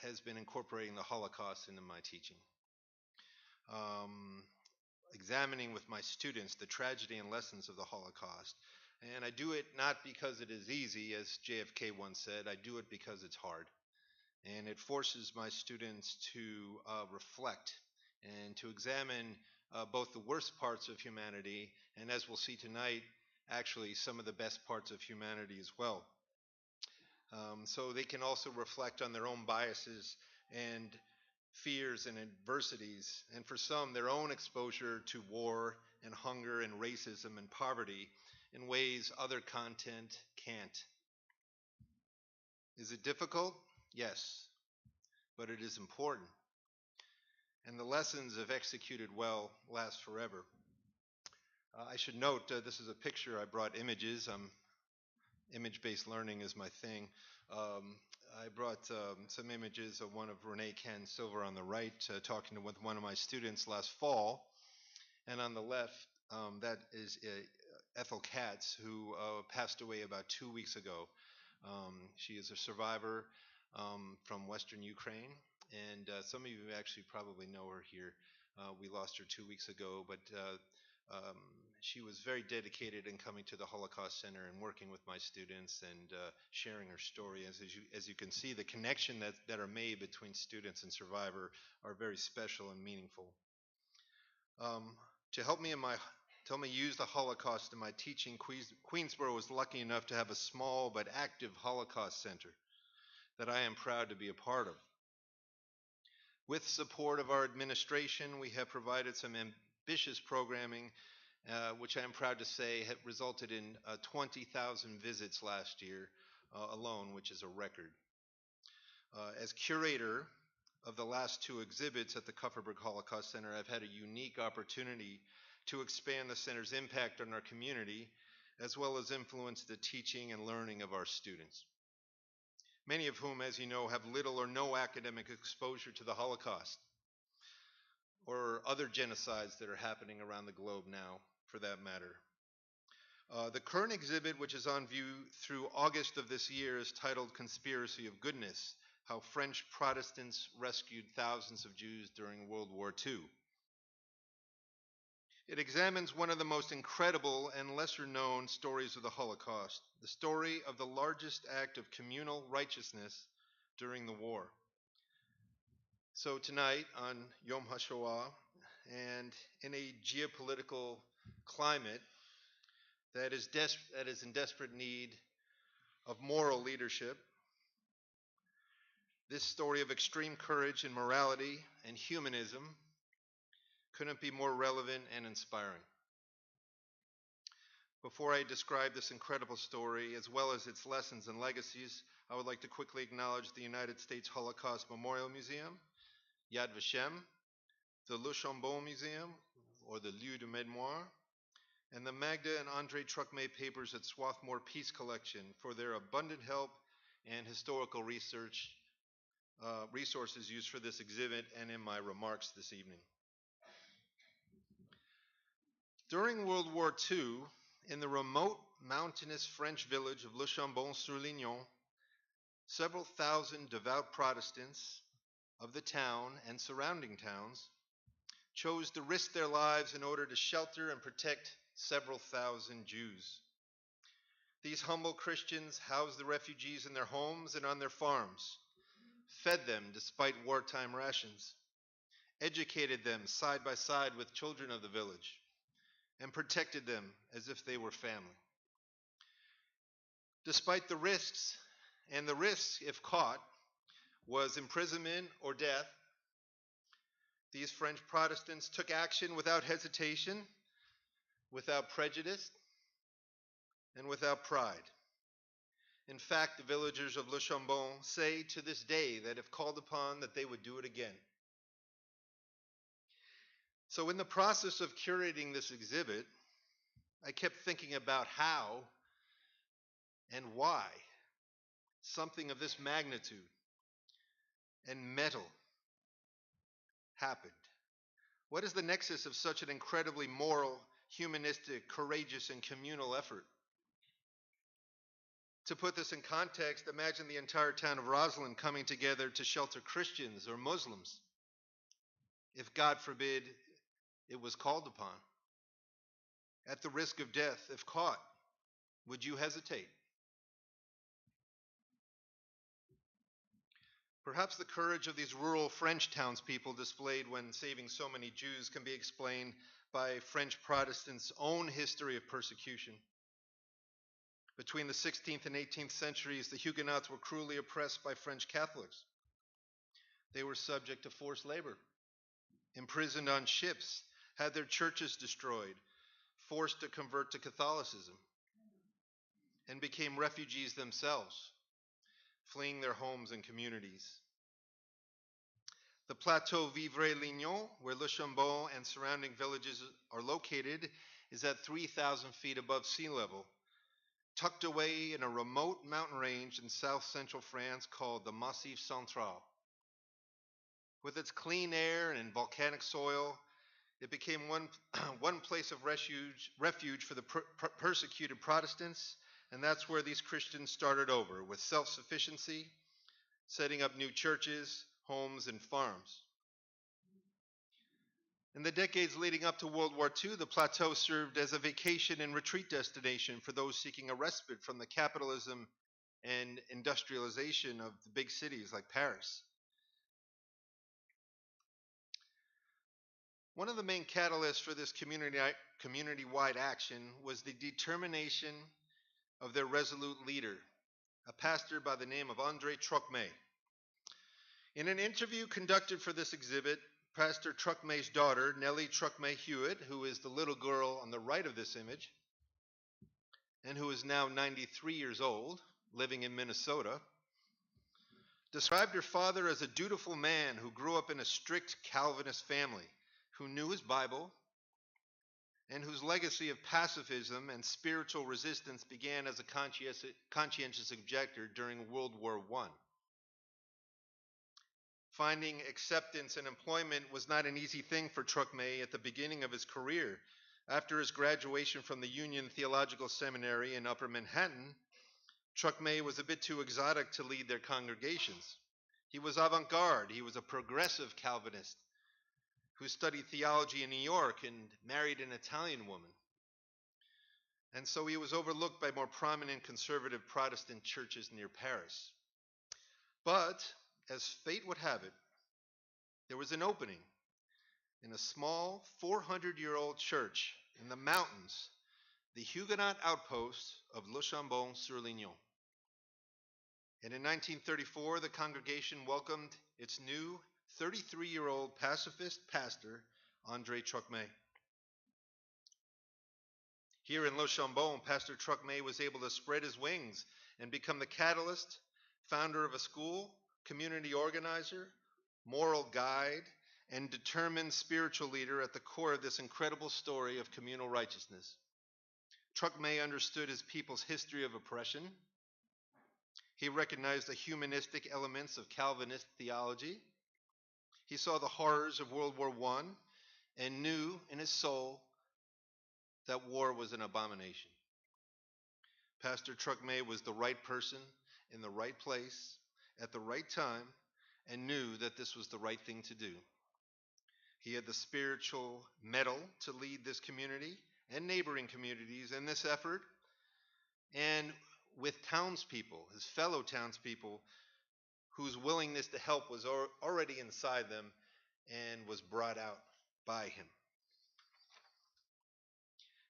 has been incorporating the Holocaust into my teaching. Examining with my students the tragedy and lessons of the Holocaust. And I do it not because it is easy, as JFK once said, I do it because it's hard. And it forces my students to reflect and to examine both the worst parts of humanity and, as we'll see tonight, actually some of the best parts of humanity as well. So they can also reflect on their own biases and fears and adversities, and for some, their own exposure to war and hunger and racism and poverty in ways other content can't. Is it difficult? Yes, but it is important. And the lessons, if executed well, last forever. I should note, this is a picture. I brought images. Image-based learning is my thing. I brought some images of one of Renee Ken Silver on the right, talking with one of my students last fall. And on the left, that is Ethel Katz, who passed away about 2 weeks ago. She is a survivor from Western Ukraine. And some of you actually probably know her here. We lost her 2 weeks ago, but she was very dedicated in coming to the Holocaust Center and working with my students and sharing her story. As you can see, the connection that are made between students and survivor are very special and meaningful. To help me use the Holocaust in my teaching, Queensborough was lucky enough to have a small but active Holocaust Center that I am proud to be a part of. With support of our administration, we have provided some ambitious programming, which I am proud to say had resulted in 20,000 visits last year alone, which is a record. As curator of the last two exhibits at the Kupferberg Holocaust Center, I've had a unique opportunity to expand the center's impact on our community, as well as influence the teaching and learning of our students. Many of whom, as you know, have little or no academic exposure to the Holocaust or other genocides that are happening around the globe now, for that matter. The current exhibit, which is on view through August of this year, is titled Conspiracy of Goodness: How French Protestants Rescued Thousands of Jews During World War II. It examines one of the most incredible and lesser-known stories of the Holocaust, the story of the largest act of communal righteousness during the war. So tonight on Yom HaShoah, and in a geopolitical climate that is in desperate need of moral leadership, this story of extreme courage and morality and humanism couldn't be more relevant and inspiring. Before I describe this incredible story, as well as its lessons and legacies, I would like to quickly acknowledge the United States Holocaust Memorial Museum, Yad Vashem, the Le Chambon Museum, or the Lieu de Mémoire, and the Magda and Andre Truckmay papers at Swarthmore Peace Collection for their abundant help and historical resources used for this exhibit and in my remarks this evening. During World War II, in the remote mountainous French village of Le Chambon-sur-Lignon, several thousand devout Protestants of the town and surrounding towns chose to risk their lives in order to shelter and protect several thousand Jews. These humble Christians housed the refugees in their homes and on their farms, fed them despite wartime rations, educated them side by side with children of the village, and protected them as if they were family. Despite the risks, if caught, was imprisonment or death, these French Protestants took action without hesitation, without prejudice, and without pride. In fact, the villagers of Le Chambon say to this day that if called upon, that they would do it again. So in the process of curating this exhibit, I kept thinking about how and why something of this magnitude and metal happened. What is the nexus of such an incredibly moral, humanistic, courageous, and communal effort? To put this in context, imagine the entire town of Roslyn coming together to shelter Christians or Muslims, if God forbid it was called upon. At the risk of death, if caught, would you hesitate? Perhaps the courage of these rural French townspeople displayed when saving so many Jews can be explained by French Protestants' own history of persecution. Between the 16th and 18th centuries, the Huguenots were cruelly oppressed by French Catholics. They were subject to forced labor, imprisoned on ships, had their churches destroyed, forced to convert to Catholicism, and became refugees themselves, fleeing their homes and communities. The Plateau Vivray-Lignon, where Le Chambon and surrounding villages are located, is at 3,000 feet above sea level, tucked away in a remote mountain range in south-central France called the Massif Central. With its clean air and volcanic soil, it became one place of refuge for the persecuted Protestants, and that's where these Christians started over, with self-sufficiency, setting up new churches, homes, and farms. In the decades leading up to World War II, the plateau served as a vacation and retreat destination for those seeking a respite from the capitalism and industrialization of the big cities like Paris. One of the main catalysts for this community-wide action was the determination of their resolute leader, a pastor by the name of André Trocmé. In an interview conducted for this exhibit, Pastor Truckmay's daughter, Nellie Truckmay Hewitt, who is the little girl on the right of this image, and who is now 93 years old, living in Minnesota, described her father as a dutiful man who grew up in a strict Calvinist family, who knew his Bible, and whose legacy of pacifism and spiritual resistance began as a conscientious objector during World War I. Finding acceptance and employment was not an easy thing for Truckmay at the beginning of his career. After his graduation from the Union Theological Seminary in Upper Manhattan, Truckmay was a bit too exotic to lead their congregations. He was avant-garde. He was a progressive Calvinist who studied theology in New York and married an Italian woman. And so he was overlooked by more prominent conservative Protestant churches near Paris. But, as fate would have it, there was an opening in a small 400-year-old church in the mountains, the Huguenot outpost of Le Chambon-sur-Lignon. And in 1934, the congregation welcomed its new 33-year-old pacifist pastor, André Trocmé. Here in Le Chambon, Pastor Trocmé was able to spread his wings and become the catalyst, founder of a school, community organizer, moral guide, and determined spiritual leader at the core of this incredible story of communal righteousness. Trocmé understood his people's history of oppression. He recognized the humanistic elements of Calvinist theology. He saw the horrors of World War I and knew in his soul that war was an abomination. Pastor Trocmé was the right person in the right place at the right time and knew that this was the right thing to do. He had the spiritual mettle to lead this community and neighboring communities in this effort, and with townspeople, his fellow townspeople, whose willingness to help was already inside them and was brought out by him.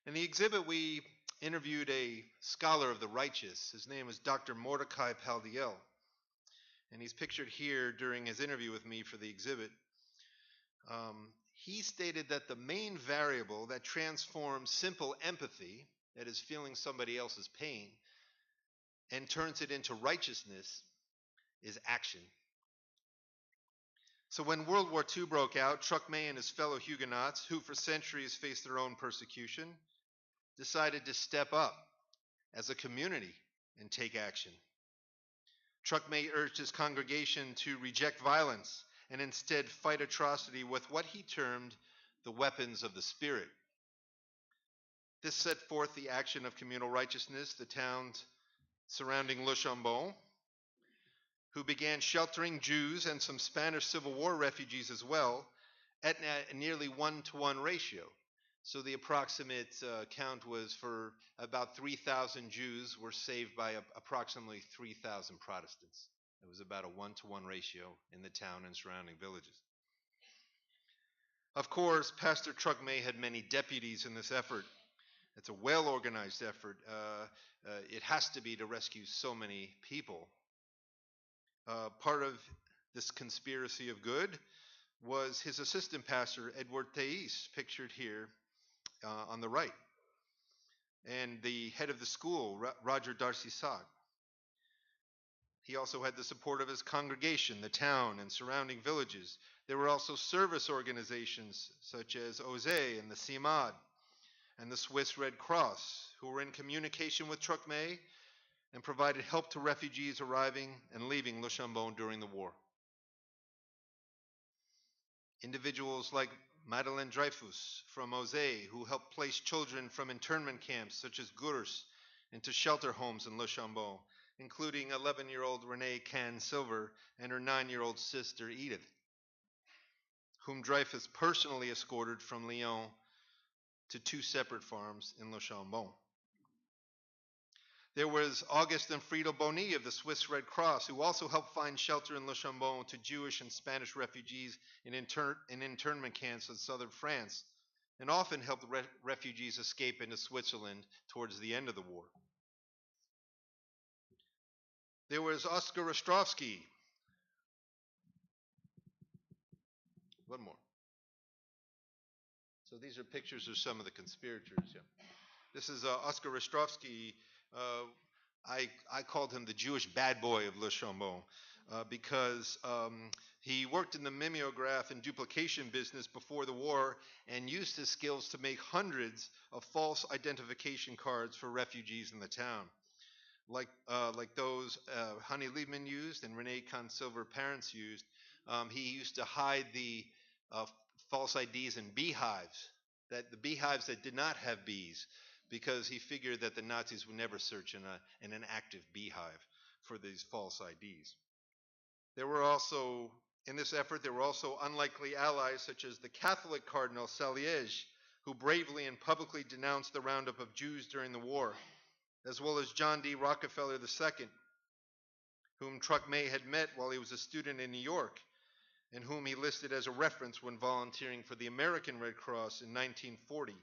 In the exhibit, we interviewed a scholar of the righteous. His name is Dr. Mordecai Paldiel. and he's pictured here during his interview with me for the exhibit. He stated that the main variable that transforms simple empathy, that is feeling somebody else's pain, and turns it into righteousness is action. So when World War II broke out, Truckmay and his fellow Huguenots, who for centuries faced their own persecution, decided to step up as a community and take action. Truckmay urged his congregation to reject violence and instead fight atrocity with what he termed the weapons of the Spirit. This set forth the action of communal righteousness, the towns surrounding Le Chambon, who began sheltering Jews and some Spanish Civil War refugees as well, at a nearly 1-to-1 ratio. So the approximate count was for about 3,000 Jews were saved by approximately 3,000 Protestants. It was about a 1-to-1 ratio in the town and surrounding villages. Of course, Pastor Truckmay had many deputies in this effort. It's a well-organized effort. It has to be to rescue so many people. Part of this conspiracy of good was his assistant pastor, Edward Theis, pictured here on the right, and the head of the school, Roger Darcy-Sac. He also had the support of his congregation, the town, and surrounding villages. There were also service organizations such as OSE and the CIMAD and the Swiss Red Cross, who were in communication with Truckmay and provided help to refugees arriving and leaving Le Chambon during the war. Individuals like Madeleine Dreyfus from OSE, who helped place children from internment camps such as Gurs into shelter homes in Le Chambon, including 11-year-old Renee Can-Silver and her 9-year-old sister Edith, whom Dreyfus personally escorted from Lyon to 2 separate farms in Le Chambon. There was Auguste and Friedel Bonny of the Swiss Red Cross, who also helped find shelter in Le Chambon to Jewish and Spanish refugees in internment camps in southern France, and often helped refugees escape into Switzerland towards the end of the war. There was Oskar Ostrovsky. One more. So these are pictures of some of the conspirators. Yeah. This is Oskar Ostrovsky. I called him the Jewish bad boy of Le Chambon because he worked in the mimeograph and duplication business before the war and used his skills to make hundreds of false identification cards for refugees in the town. Like those Honey Liebman used and Renee Can-Silver parents used, he used to hide the false IDs in beehives, the beehives that did not have bees, because he figured that the Nazis would never search in an active beehive for these false IDs. There were also, in this effort, there were also unlikely allies such as the Catholic Cardinal Saliège, who bravely and publicly denounced the roundup of Jews during the war, as well as John D. Rockefeller II, whom Truckmay had met while he was a student in New York, and whom he listed as a reference when volunteering for the American Red Cross in 1940.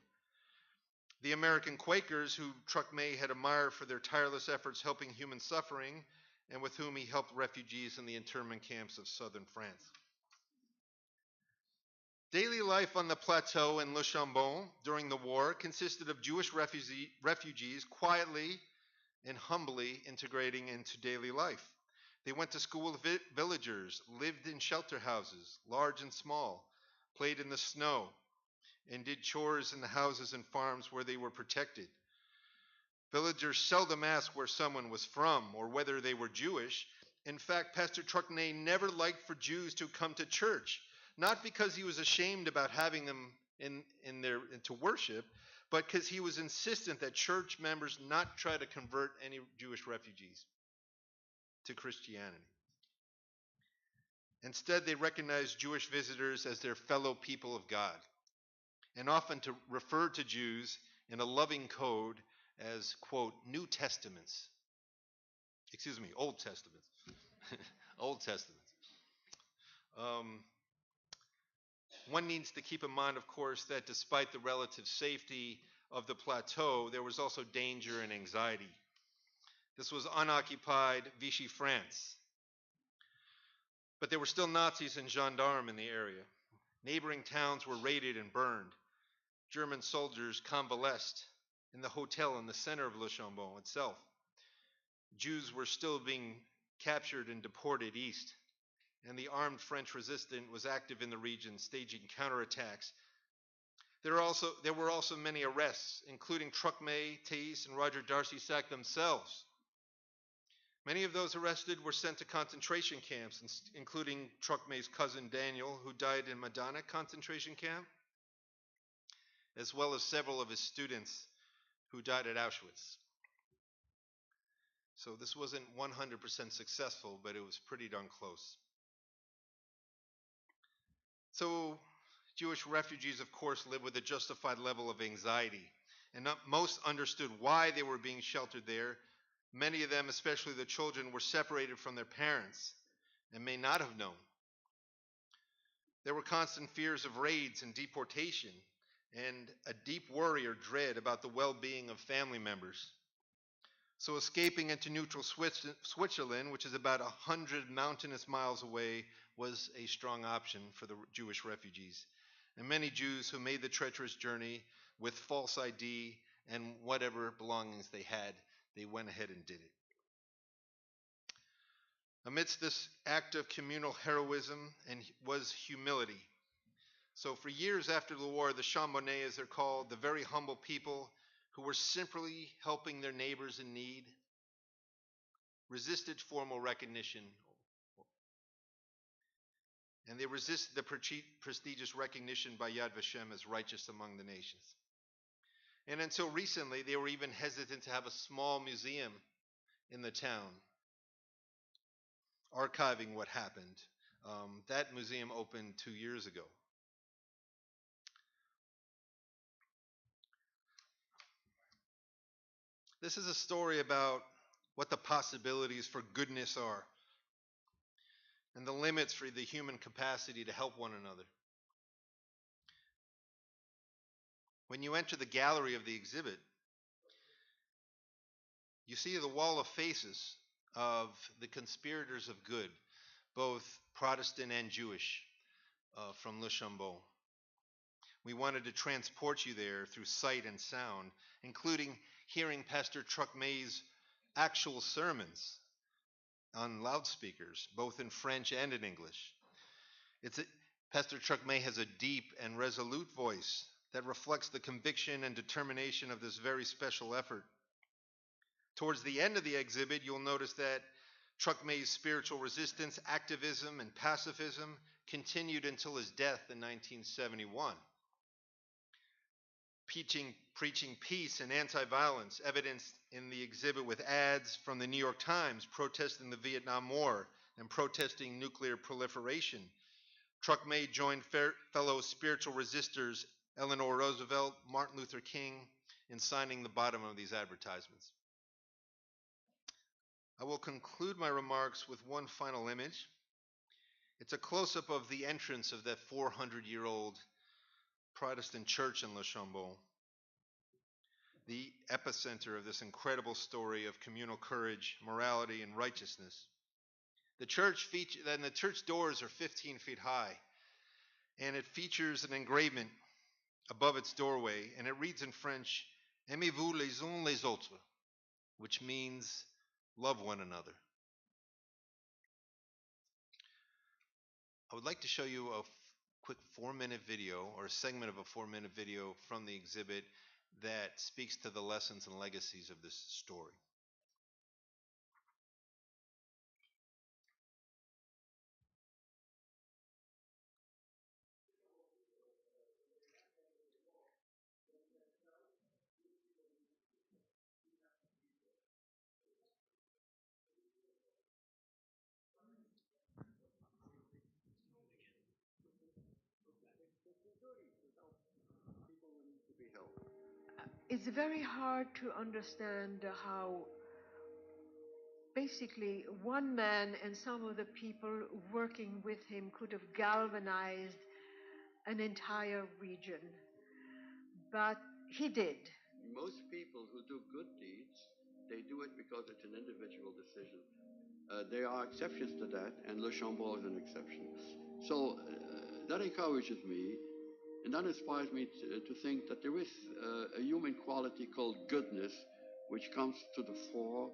The American Quakers, who Truckmay had admired for their tireless efforts helping human suffering, and with whom he helped refugees in the internment camps of southern France. Daily life on the plateau in Le Chambon during the war consisted of Jewish refugees quietly and humbly integrating into daily life. They went to school with villagers, lived in shelter houses, large and small, played in the snow, and did chores in the houses and farms where they were protected. Villagers seldom asked where someone was from or whether they were Jewish. In fact, Pastor Truckmay never liked for Jews to come to church, not because he was ashamed about having them to worship, but because he was insistent that church members not try to convert any Jewish refugees to Christianity. Instead, they recognized Jewish visitors as their fellow people of God, and often to refer to Jews in a loving code as, quote, Old Testaments. Old Testaments. One needs to keep in mind, of course, that despite the relative safety of the plateau, there was also danger and anxiety. This was unoccupied Vichy France. But there were still Nazis and gendarmes in the area. Neighboring towns were raided and burned. German soldiers convalesced in the hotel in the center of Le Chambon itself. Jews were still being captured and deported east, and the armed French resistance was active in the region, staging counterattacks. There were also many arrests, including Truckmay, Thais, and Roger Darcy-Sack themselves. Many of those arrested were sent to concentration camps, including Truckmay's cousin Daniel, who died in Madonna concentration camp, as well as several of his students who died at Auschwitz. So this wasn't 100% successful, but it was pretty darn close. So Jewish refugees, of course, lived with a justified level of anxiety, and most understood why they were being sheltered there. Many of them, especially the children, were separated from their parents and may not have known. There were constant fears of raids and deportation, and a deep worry or dread about the well-being of family members. So escaping into neutral Switzerland, which is about 100 mountainous miles away, was a strong option for the Jewish refugees. And many Jews who made the treacherous journey with false ID and whatever belongings they had, they went ahead and did it. Amidst this act of communal heroism was humility. So for years after the war, the Chambonnais, as they're called, the very humble people who were simply helping their neighbors in need, resisted formal recognition, and they resisted the prestigious recognition by Yad Vashem as righteous among the nations. And until recently, they were even hesitant to have a small museum in the town, archiving what happened. That museum opened 2 years ago. This is a story about what the possibilities for goodness are and the limits for the human capacity to help one another. When you enter the gallery of the exhibit, you see the wall of faces of the conspirators of good, both Protestant and Jewish, from Le Chambon. We wanted to transport you there through sight and sound, including hearing Pastor Truckmay's actual sermons on loudspeakers, both in French and in English. Pastor Truckmay has a deep and resolute voice that reflects the conviction and determination of this very special effort. Towards the end of the exhibit, you'll notice that Truckmay's spiritual resistance, activism, and pacifism continued until his death in 1971. Preaching peace and anti-violence, evidenced in the exhibit with ads from the New York Times protesting the Vietnam War and protesting nuclear proliferation. Truckmay joined fellow spiritual resistors Eleanor Roosevelt, Martin Luther King, in signing the bottom of these advertisements. I will conclude my remarks with one final image. It's a close-up of the entrance of that 400-year-old Protestant church in Le Chambon, the epicenter of this incredible story of communal courage, morality, and righteousness. The church doors are 15 feet high, and it features an engraving above its doorway, and it reads in French, "Aimez-vous les uns les autres," which means love one another. I would like to show you a quick 4-minute video, or a segment of a 4-minute video from the exhibit that speaks to the lessons and legacies of this story. It's very hard to understand how basically one man and some of the people working with him could have galvanized an entire region. But he did. Most people who do good deeds, they do it because it's an individual decision. There are exceptions to that, and Le Chambon is an exception. So that encourages me, and that inspires me to think that there is a human quality called goodness, which comes to the fore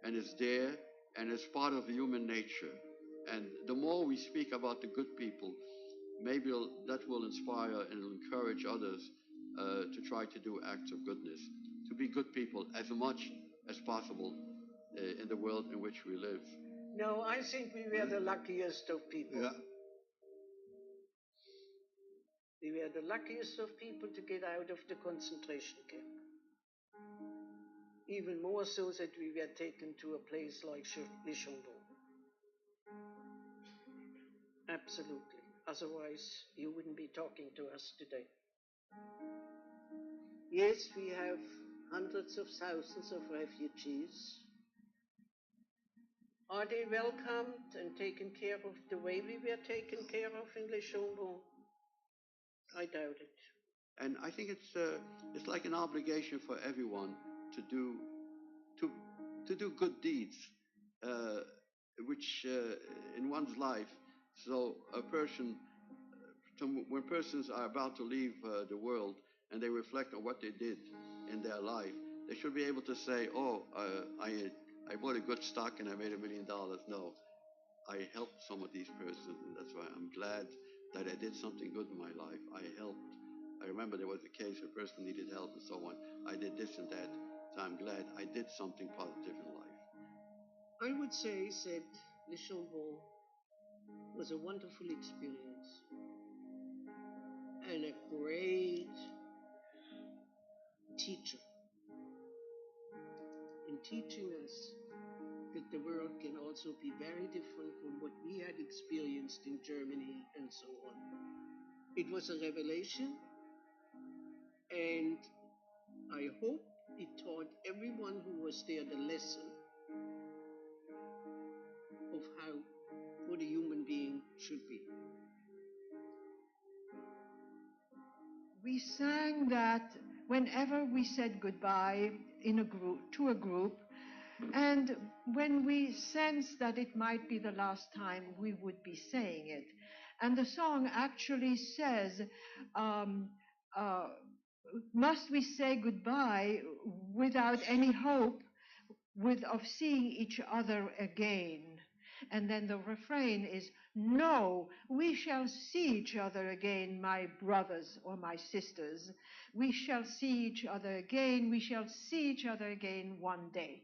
and is there and is part of human nature. And the more we speak about the good people, maybe that will inspire and encourage others to try to do acts of goodness, to be good people as much as possible in the world in which we live. No, I think we were the luckiest of people. Yeah. We were the luckiest of people to get out of the concentration camp. Even more so that we were taken to a place like Le Chambon. Absolutely. Otherwise, you wouldn't be talking to us today. Yes, we have hundreds of thousands of refugees. Are they welcomed and taken care of the way we were taken care of in Le Chambon? I doubt it. And I think it's like an obligation for everyone to do good deeds, which in one's life. So when persons are about to leave the world and they reflect on what they did in their life, they should be able to say, "Oh, I bought a good stock and I made $1 million." No, I helped some of these persons, and that's why I'm glad that I did something good in my life. I helped. I remember there was a case where a person needed help and so on. I did this and that. So I'm glad I did something positive in life. I would say that Le Chambon was a wonderful experience and a great teacher in teaching us that the world can also be very different from what we had experienced in Germany and so on. It was a revelation, and I hope it taught everyone who was there the lesson of how what a human being should be. We sang that whenever we said goodbye to a group, and when we sensed that it might be the last time we would be saying it. And the song actually says, must we say goodbye without any hope of seeing each other again? And then the refrain is, no, we shall see each other again, my brothers or my sisters. We shall see each other again. We shall see each other again one day.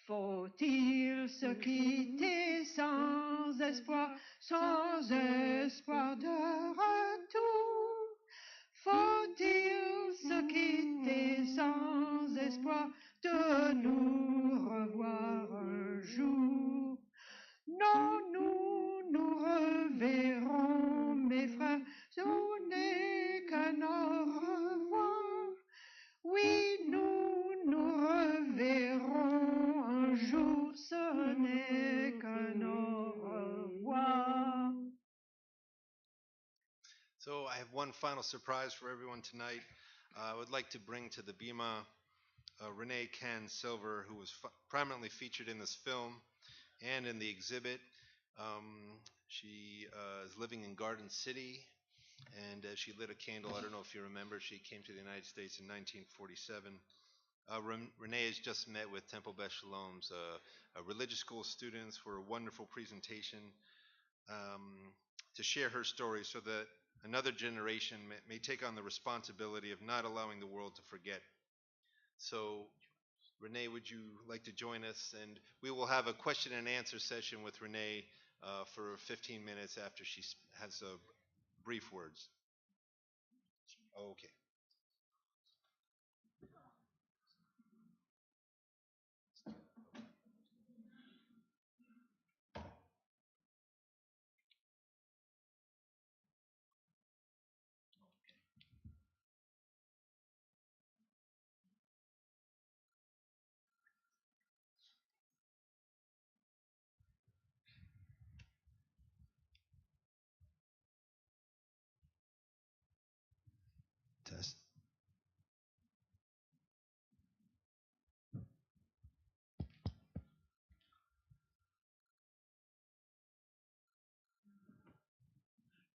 Faut-il se quitter sans espoir de retour? Faut-il se quitter sans espoir de nous revoir un jour? Non, nous reverrons, mes frères, ce n'est qu'un au revoir. Oui, nous reverrons un jour, ce n'est qu'un au revoir. So I have one final surprise for everyone tonight. I would like to bring to the Bima Renee Can Silver, who was prominently featured in this film and in the exhibit. She is living in Garden City, and she lit a candle. I don't know if you remember, she came to the United States in 1947. Renee has just met with Temple Beth Shalom's religious school students for a wonderful presentation to share her story so that another generation may take on the responsibility of not allowing the world to forget. So, Renee, would you like to join us? And we will have a question and answer session with Renee for 15 minutes after she has brief words. Okay.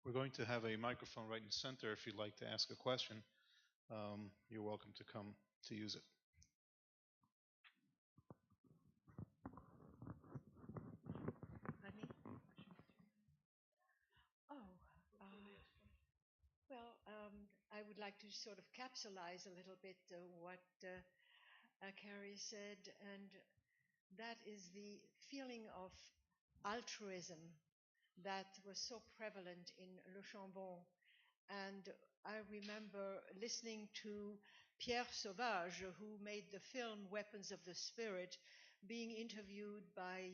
We're going to have a microphone right in the center. If you'd like to ask a question, you're welcome to come to use it. I would like to sort of capsulize a little bit what Carrie said, and that is the feeling of altruism that was so prevalent in Le Chambon. And I remember listening to Pierre Sauvage, who made the film Weapons of the Spirit, being interviewed by,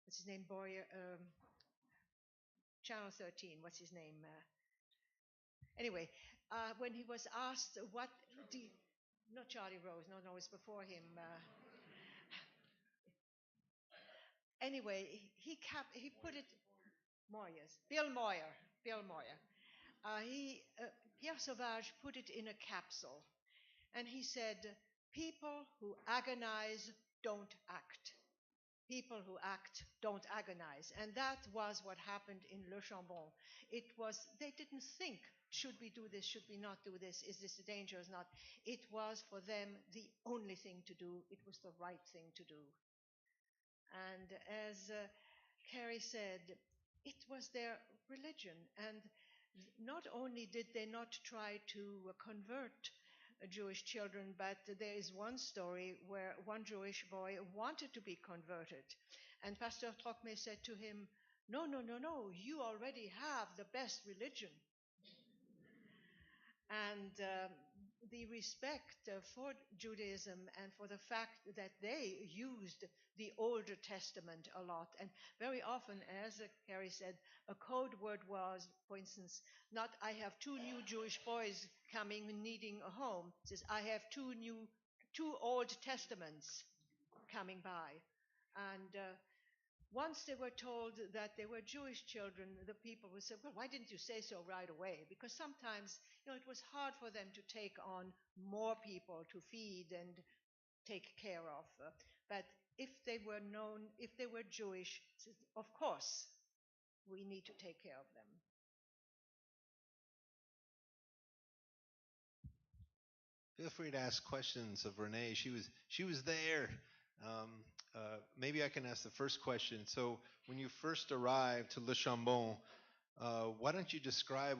what's his name, Channel 13, what's his name? Anyway, when he was asked what, not Charlie Rose, no, it's before him. Anyway, he put it, Bill Moyer. Pierre Sauvage put it in a capsule, and he said, "People who agonize don't act. People who act don't agonize." And that was what happened in Le Chambon. They didn't think, should we do this, should we not do this, is this dangerous or not? It was for them the only thing to do. It was the right thing to do. And as Carrie said, it was their religion. And not only did they not try to convert Jewish children, but there is one story where one Jewish boy wanted to be converted. And Pastor Trocme said to him, no, you already have the best religion. And the respect for Judaism and for the fact that they used the Older Testament a lot. And very often, as Carrie said, a code word was, for instance, not "I have two new Jewish boys coming needing a home." It says, "I have two Old Testaments coming by." And once they were told that they were Jewish children, the people would say, "Well, why didn't you say so right away?" Because sometimes, it was hard for them to take on more people to feed and take care of. But if they were Jewish, of course, we need to take care of them. Feel free to ask questions of Renee. She was there. Maybe I can ask the first question. So when you first arrived to Le Chambon, why don't you describe,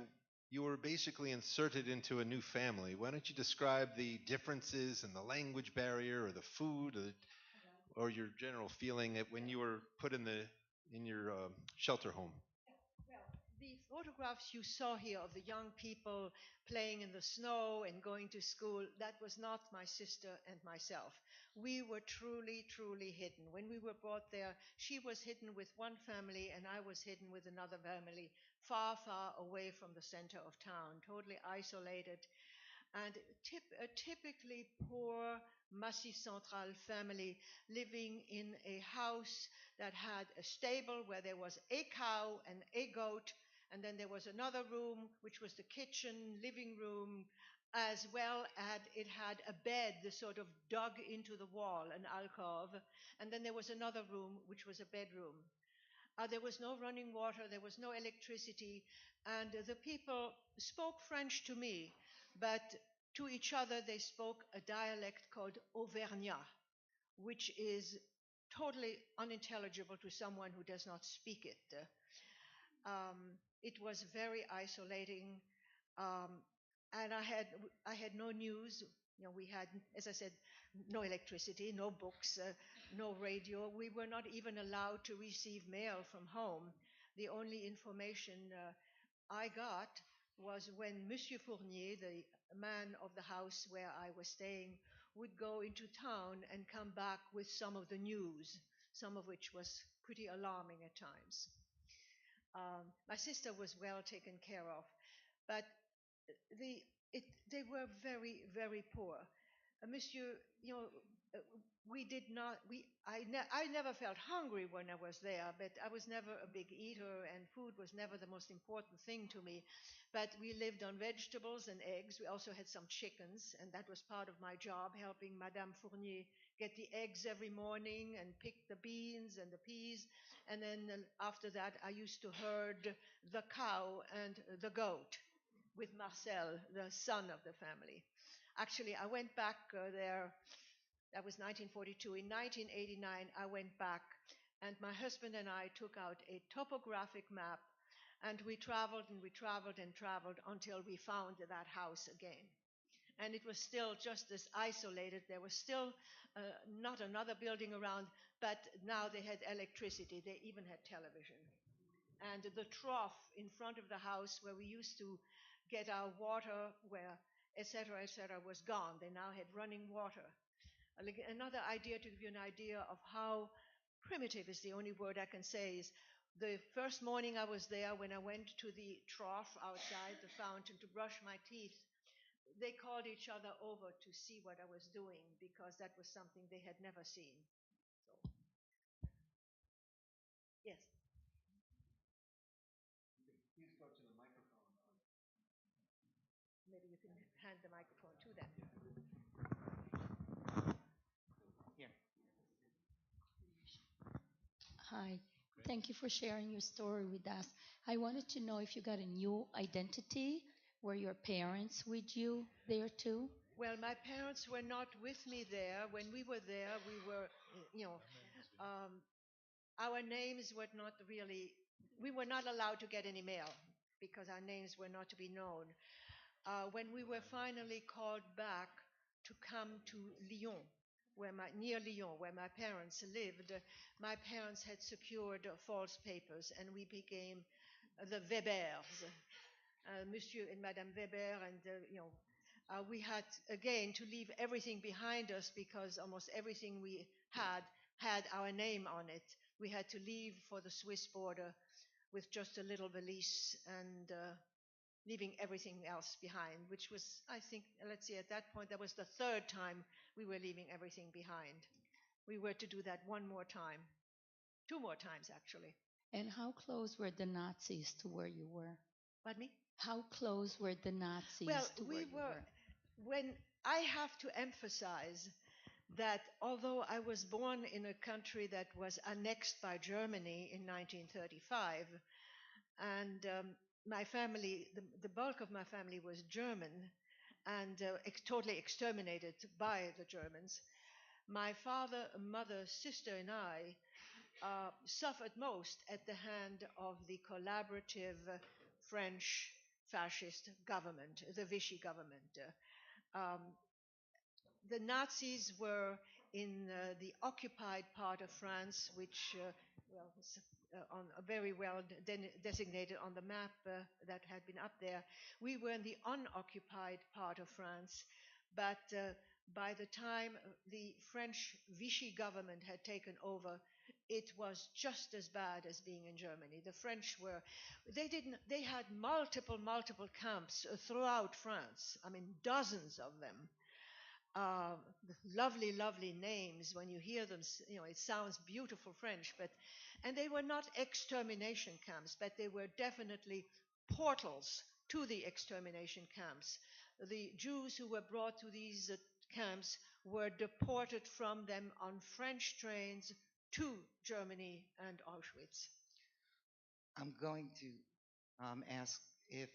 you were basically inserted into a new family. Why don't you describe the differences in the language barrier or the food or your general feeling when you were put in your shelter home? The photographs you saw here of the young people playing in the snow and going to school, that was not my sister and myself. We were truly, truly hidden. When we were brought there, she was hidden with one family and I was hidden with another family, far, far away from the center of town, totally isolated. And a typically poor Massif Central family living in a house that had a stable where there was a cow and a goat, and then there was another room which was the kitchen, living room, as well as it had a bed sort of dug into the wall, an alcove, and then there was another room which was a bedroom. There was no running water, there was no electricity, and the people spoke French to me, but to each other they spoke a dialect called Auvergnat, which is totally unintelligible to someone who does not speak it. It was very isolating, and I had no news. We had, as I said, no electricity, no books, no radio. We were not even allowed to receive mail from home. The only information I got was when Monsieur Fournier, the man of the house where I was staying, would go into town and come back with some of the news, some of which was pretty alarming at times. My sister was well taken care of, but they were very, very poor. Monsieur, we did not I never felt hungry when I was there, but I was never a big eater, and food was never the most important thing to me. But we lived on vegetables and eggs. We also had some chickens, and that was part of my job, helping Madame Fournier get the eggs every morning and pick the beans and the peas. And then after that, I used to herd the cow and the goat with Marcel, the son of the family. Actually, I went back there. That was 1942. In 1989, I went back, and my husband and I took out a topographic map, and we traveled and we traveled and traveled until we found that house again. And it was still just as isolated. There was still not another building around, but now they had electricity. They even had television. And the trough in front of the house where we used to get our water, where etc., etc., was gone. They now had running water. Another idea to give you an idea of how primitive is the only word I can say is the first morning I was there, when I went to the trough outside the fountain to brush my teeth, they called each other over to see what I was doing, because that was something they had never seen. So, yes. Please go to the microphone. Maybe you can hand the microphone to them. Here. Hi. Thank you for sharing your story with us. I wanted to know if you got a new identity. Were your parents with you there too? Well, my parents were not with me there. When we were there, we were, our names were not really, we were not allowed to get any mail because our names were not to be known. When we were finally called back to come to Lyon, near Lyon, where my parents lived, my parents had secured false papers, and we became the Webers, Monsieur and Madame Weber, and we had again to leave everything behind us because almost everything we had our name on it. We had to leave for the Swiss border with just a little valise and leaving everything else behind, which was, I think, let's see, at that point, that was the third time we were leaving everything behind. We were to do that one more time, two more times, actually. And how close were the Nazis to where you were? Pardon me? How close were the Nazis to where you were? When I have to emphasize that although I was born in a country that was annexed by Germany in 1935, and my family, the bulk of my family was German and totally exterminated by the Germans, my father, mother, sister, and I suffered most at the hand of the collaborative French fascist government, the Vichy government. Um, the Nazis were in the occupied part of France, which was very well designated on the map that had been up there. We were in the unoccupied part of France, but by the time the French Vichy government had taken over, it was just as bad as being in Germany. The French they had multiple camps throughout France. I mean, dozens of them. Lovely names. When you hear them, it sounds beautiful French, and they were not extermination camps, but they were definitely portals to the extermination camps. The Jews who were brought to these camps were deported from them on French trains to Germany and Auschwitz. I'm going to ask if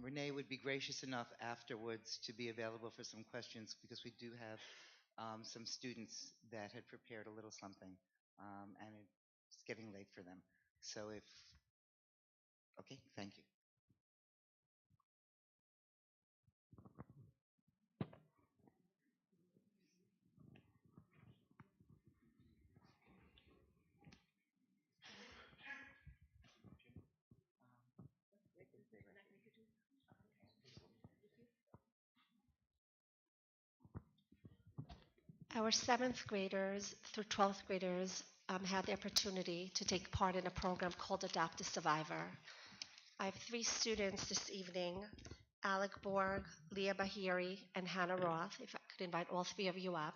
Renee would be gracious enough afterwards to be available for some questions, because we do have some students that had prepared a little something, and it's getting late for them. So okay, thank you. Our 7th graders through 12th graders had the opportunity to take part in a program called Adopt a Survivor. I have 3 students this evening, Alec Borg, Leah Bahiri, and Hannah Roth, if I could invite all 3 of you up.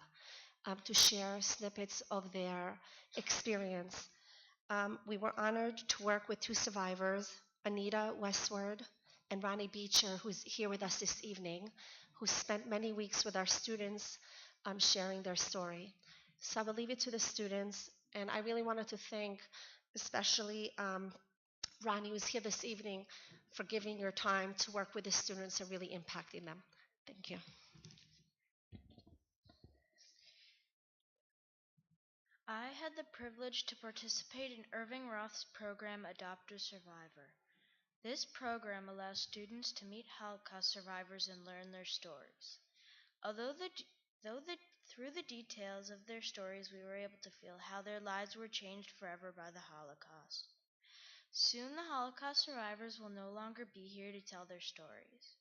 to share snippets of their experience. We were honored to work with two survivors, Anita Westward and Ronnie Beecher, who's here with us this evening, who spent many weeks with our students sharing their story. So I will leave it to the students, and I really wanted to thank especially Ronnie, who's here this evening, for giving your time to work with the students and really impacting them. Thank you. I had the privilege to participate in Irving Roth's program Adopt a Survivor. This program allows students to meet Holocaust survivors and learn their stories. Although through the details of their stories we were able to feel how their lives were changed forever by the Holocaust. Soon the Holocaust survivors will no longer be here to tell their stories.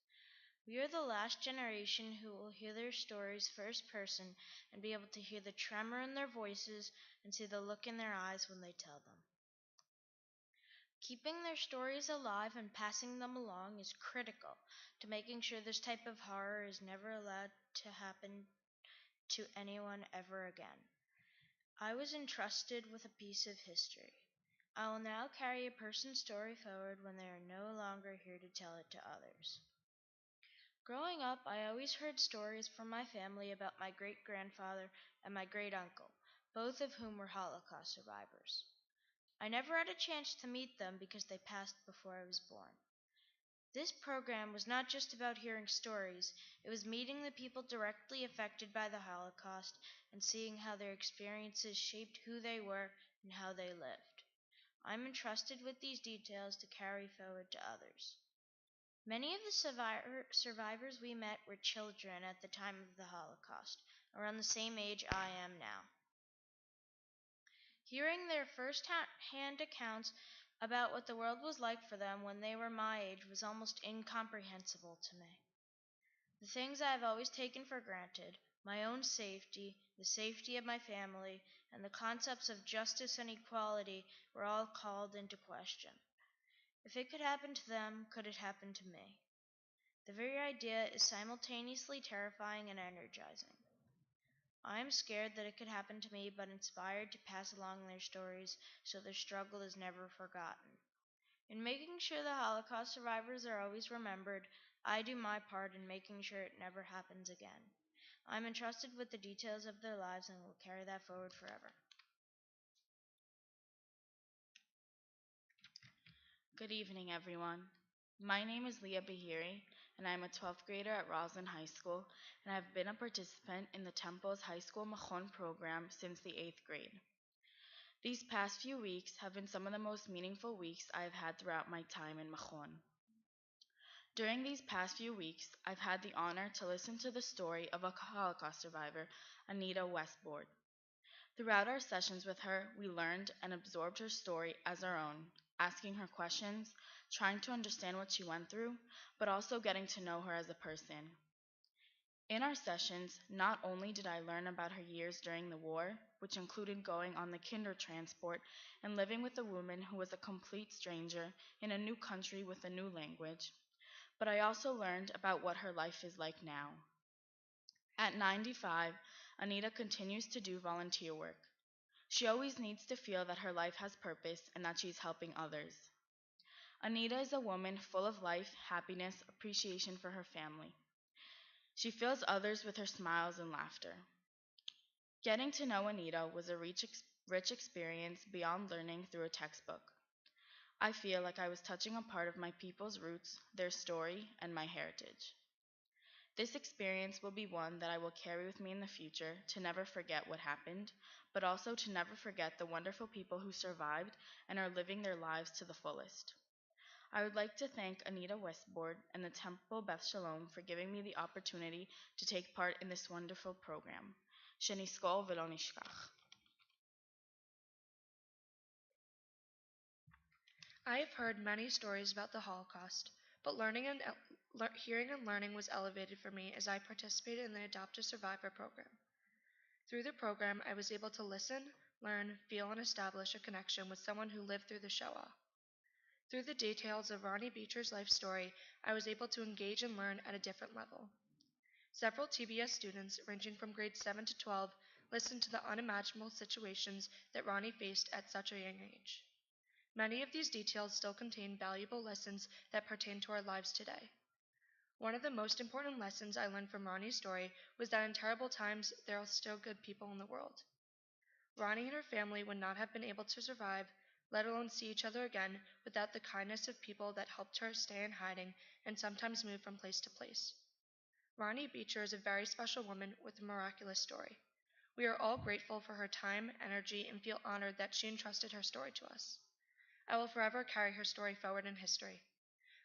We are the last generation who will hear their stories first person and be able to hear the tremor in their voices and see the look in their eyes when they tell them. Keeping their stories alive and passing them along is critical to making sure this type of horror is never allowed to happen to anyone ever again. I was entrusted with a piece of history. I will now carry a person's story forward when they are no longer here to tell it to others. Growing up, I always heard stories from my family about my great-grandfather and my great-uncle, both of whom were Holocaust survivors. I never had a chance to meet them because they passed before I was born. This program was not just about hearing stories, it was meeting the people directly affected by the Holocaust and seeing how their experiences shaped who they were and how they lived. I'm entrusted with these details to carry forward to others. Many of the survivors we met were children at the time of the Holocaust, around the same age I am now. Hearing their first-hand accounts about what the world was like for them when they were my age was almost incomprehensible to me. The things I have always taken for granted, my own safety, the safety of my family, and the concepts of justice and equality were all called into question. If it could happen to them, could it happen to me? The very idea is simultaneously terrifying and energizing. I am scared that it could happen to me, but inspired to pass along their stories so their struggle is never forgotten. In making sure the Holocaust survivors are always remembered, I do my part in making sure it never happens again. I'm entrusted with the details of their lives and will carry that forward forever. Good evening, everyone. My name is Leah Bahiri, and I'm a 12th grader at Roslyn High School, and I've been a participant in the Temple's High School Machon program since the 8th grade. These past few weeks have been some of the most meaningful weeks I have had throughout my time in Machon. During these past few weeks, I've had the honor to listen to the story of a Holocaust survivor, Anita Westward. Throughout our sessions with her, we learned and absorbed her story as our own, asking her questions, trying to understand what she went through, but also getting to know her as a person. In our sessions, not only did I learn about her years during the war, which included going on the kinder transport and living with a woman who was a complete stranger in a new country with a new language, but I also learned about what her life is like now. At 95, Anita continues to do volunteer work. She always needs to feel that her life has purpose and that she's helping others. Anita is a woman full of life, happiness, appreciation for her family. She fills others with her smiles and laughter. Getting to know Anita was a rich experience beyond learning through a textbook. I feel like I was touching a part of my people's roots, their story, and my heritage. This experience will be one that I will carry with me in the future to never forget what happened, but also to never forget the wonderful people who survived and are living their lives to the fullest. I would like to thank Anita Westward and the Temple Beth Shalom for giving me the opportunity to take part in this wonderful program. Sheniskol v'lo nishkach. I have heard many stories about the Holocaust, but hearing and learning was elevated for me as I participated in the Adopt a Survivor program. Through the program, I was able to listen, learn, feel, and establish a connection with someone who lived through the Shoah. Through the details of Ronnie Beecher's life story, I was able to engage and learn at a different level. Several TBS students, ranging from grades 7 to 12, listen to the unimaginable situations that Ronnie faced at such a young age. Many of these details still contain valuable lessons that pertain to our lives today. One of the most important lessons I learned from Ronnie's story was that in terrible times, there are still good people in the world. Ronnie and her family would not have been able to survive, let alone see each other again, without the kindness of people that helped her stay in hiding and sometimes move from place to place. Ronnie Beecher is a very special woman with a miraculous story. We are all grateful for her time, energy, and feel honored that she entrusted her story to us. I will forever carry her story forward in history.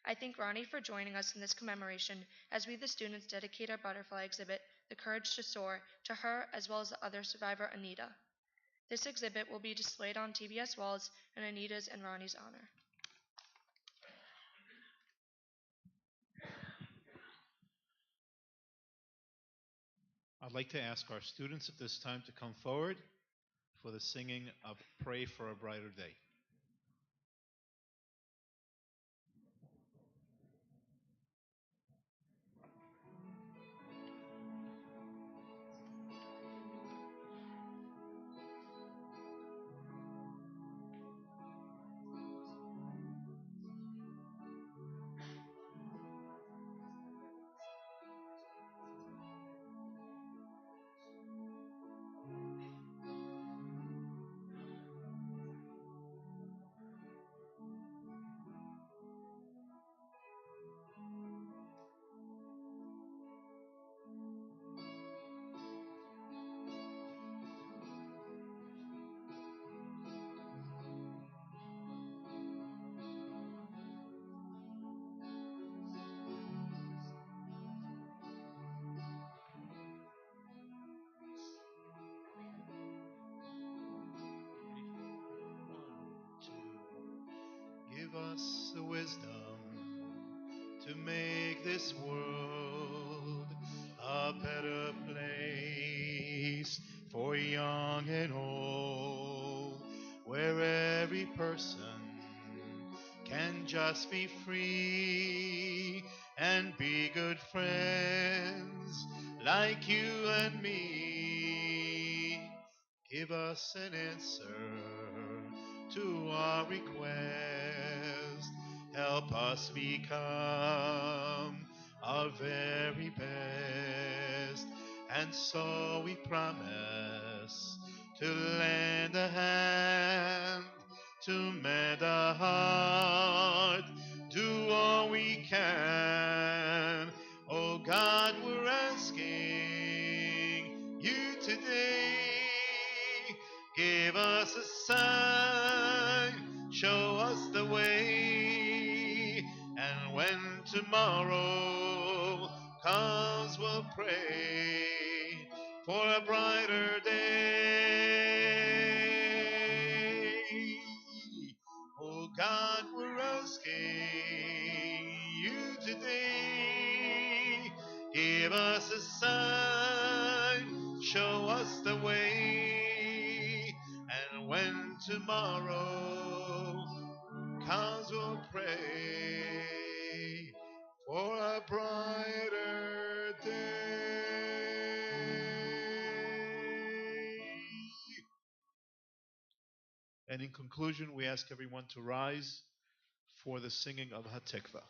I thank Ronnie for joining us in this commemoration as we, the students, dedicate our butterfly exhibit, The Courage to Soar, to her as well as the other survivor, Anita. This exhibit will be displayed on TBS walls in Anita's and Ronnie's honor. I'd like to ask our students at this time to come forward for the singing of Pray for a Brighter Day. Give us the wisdom to make this world a better place for young and old, where every person can just be free and be good friends like you and me. Give us an answer to our request. Help us become our very best. And so we promise to lend a hand, to mend a heart, do all we can. Oh God, we're asking you today, give us a sign, show us the way, and when tomorrow comes, we'll pray for a brighter day. Oh God, we're asking you today, give us a sign, show us the way, and when tomorrow comes, we'll pray for a brighter day. And in conclusion, we ask everyone to rise for the singing of Hatikva.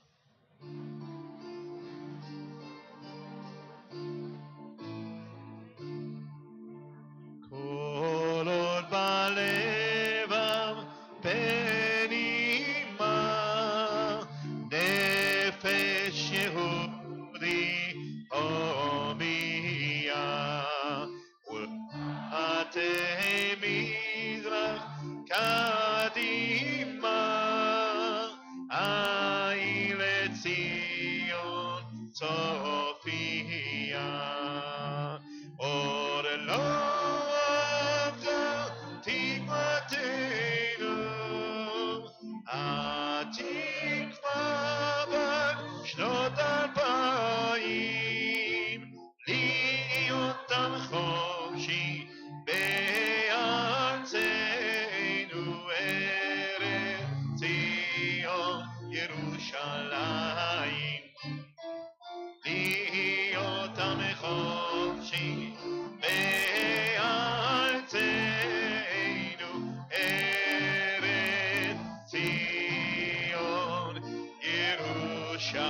Kolot balevam benima nefesh Yehudi omiyah ate mizrach kadima aile Zion Sophia or Lord Tikvatenu Atikva bar Shnot Arbaim Liyotam Chofshi Be'artzenu Eretz Zion Yerushalayim Liyotam Chofshi Be'artzenu Thank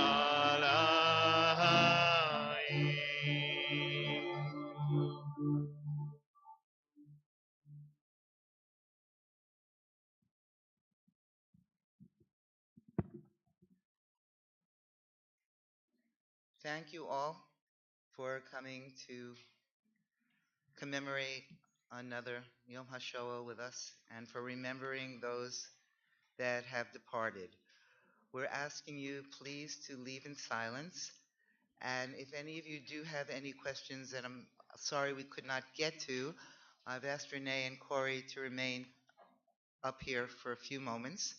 you all for coming to commemorate another Yom HaShoah with us and for remembering those that have departed. We're asking you please to leave in silence. And if any of you do have any questions that I'm sorry we could not get to, I've asked Renee and Corey to remain up here for a few moments.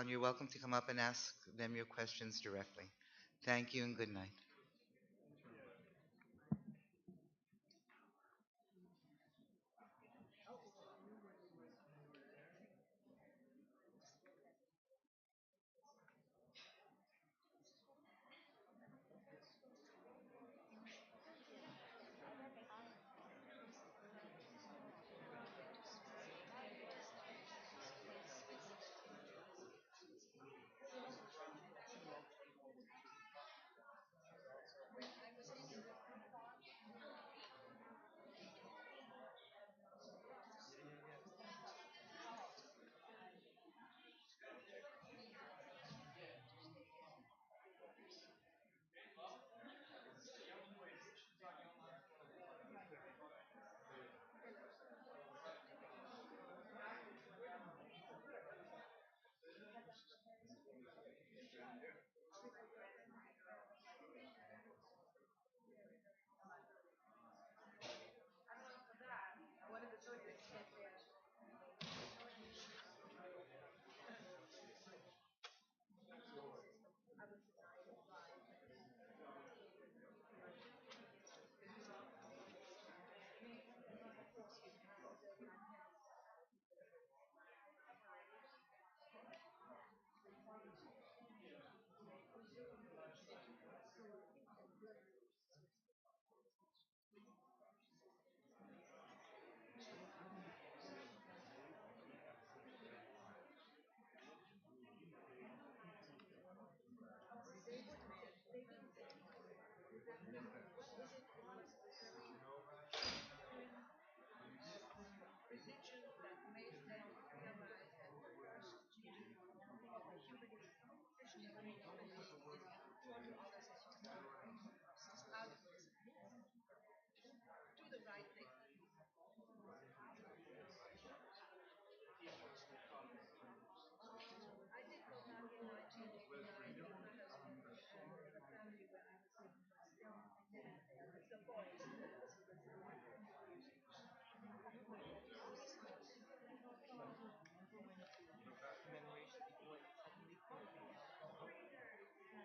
You're welcome to come up and ask them your questions directly. Thank you and good night.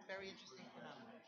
Very interesting phenomenon.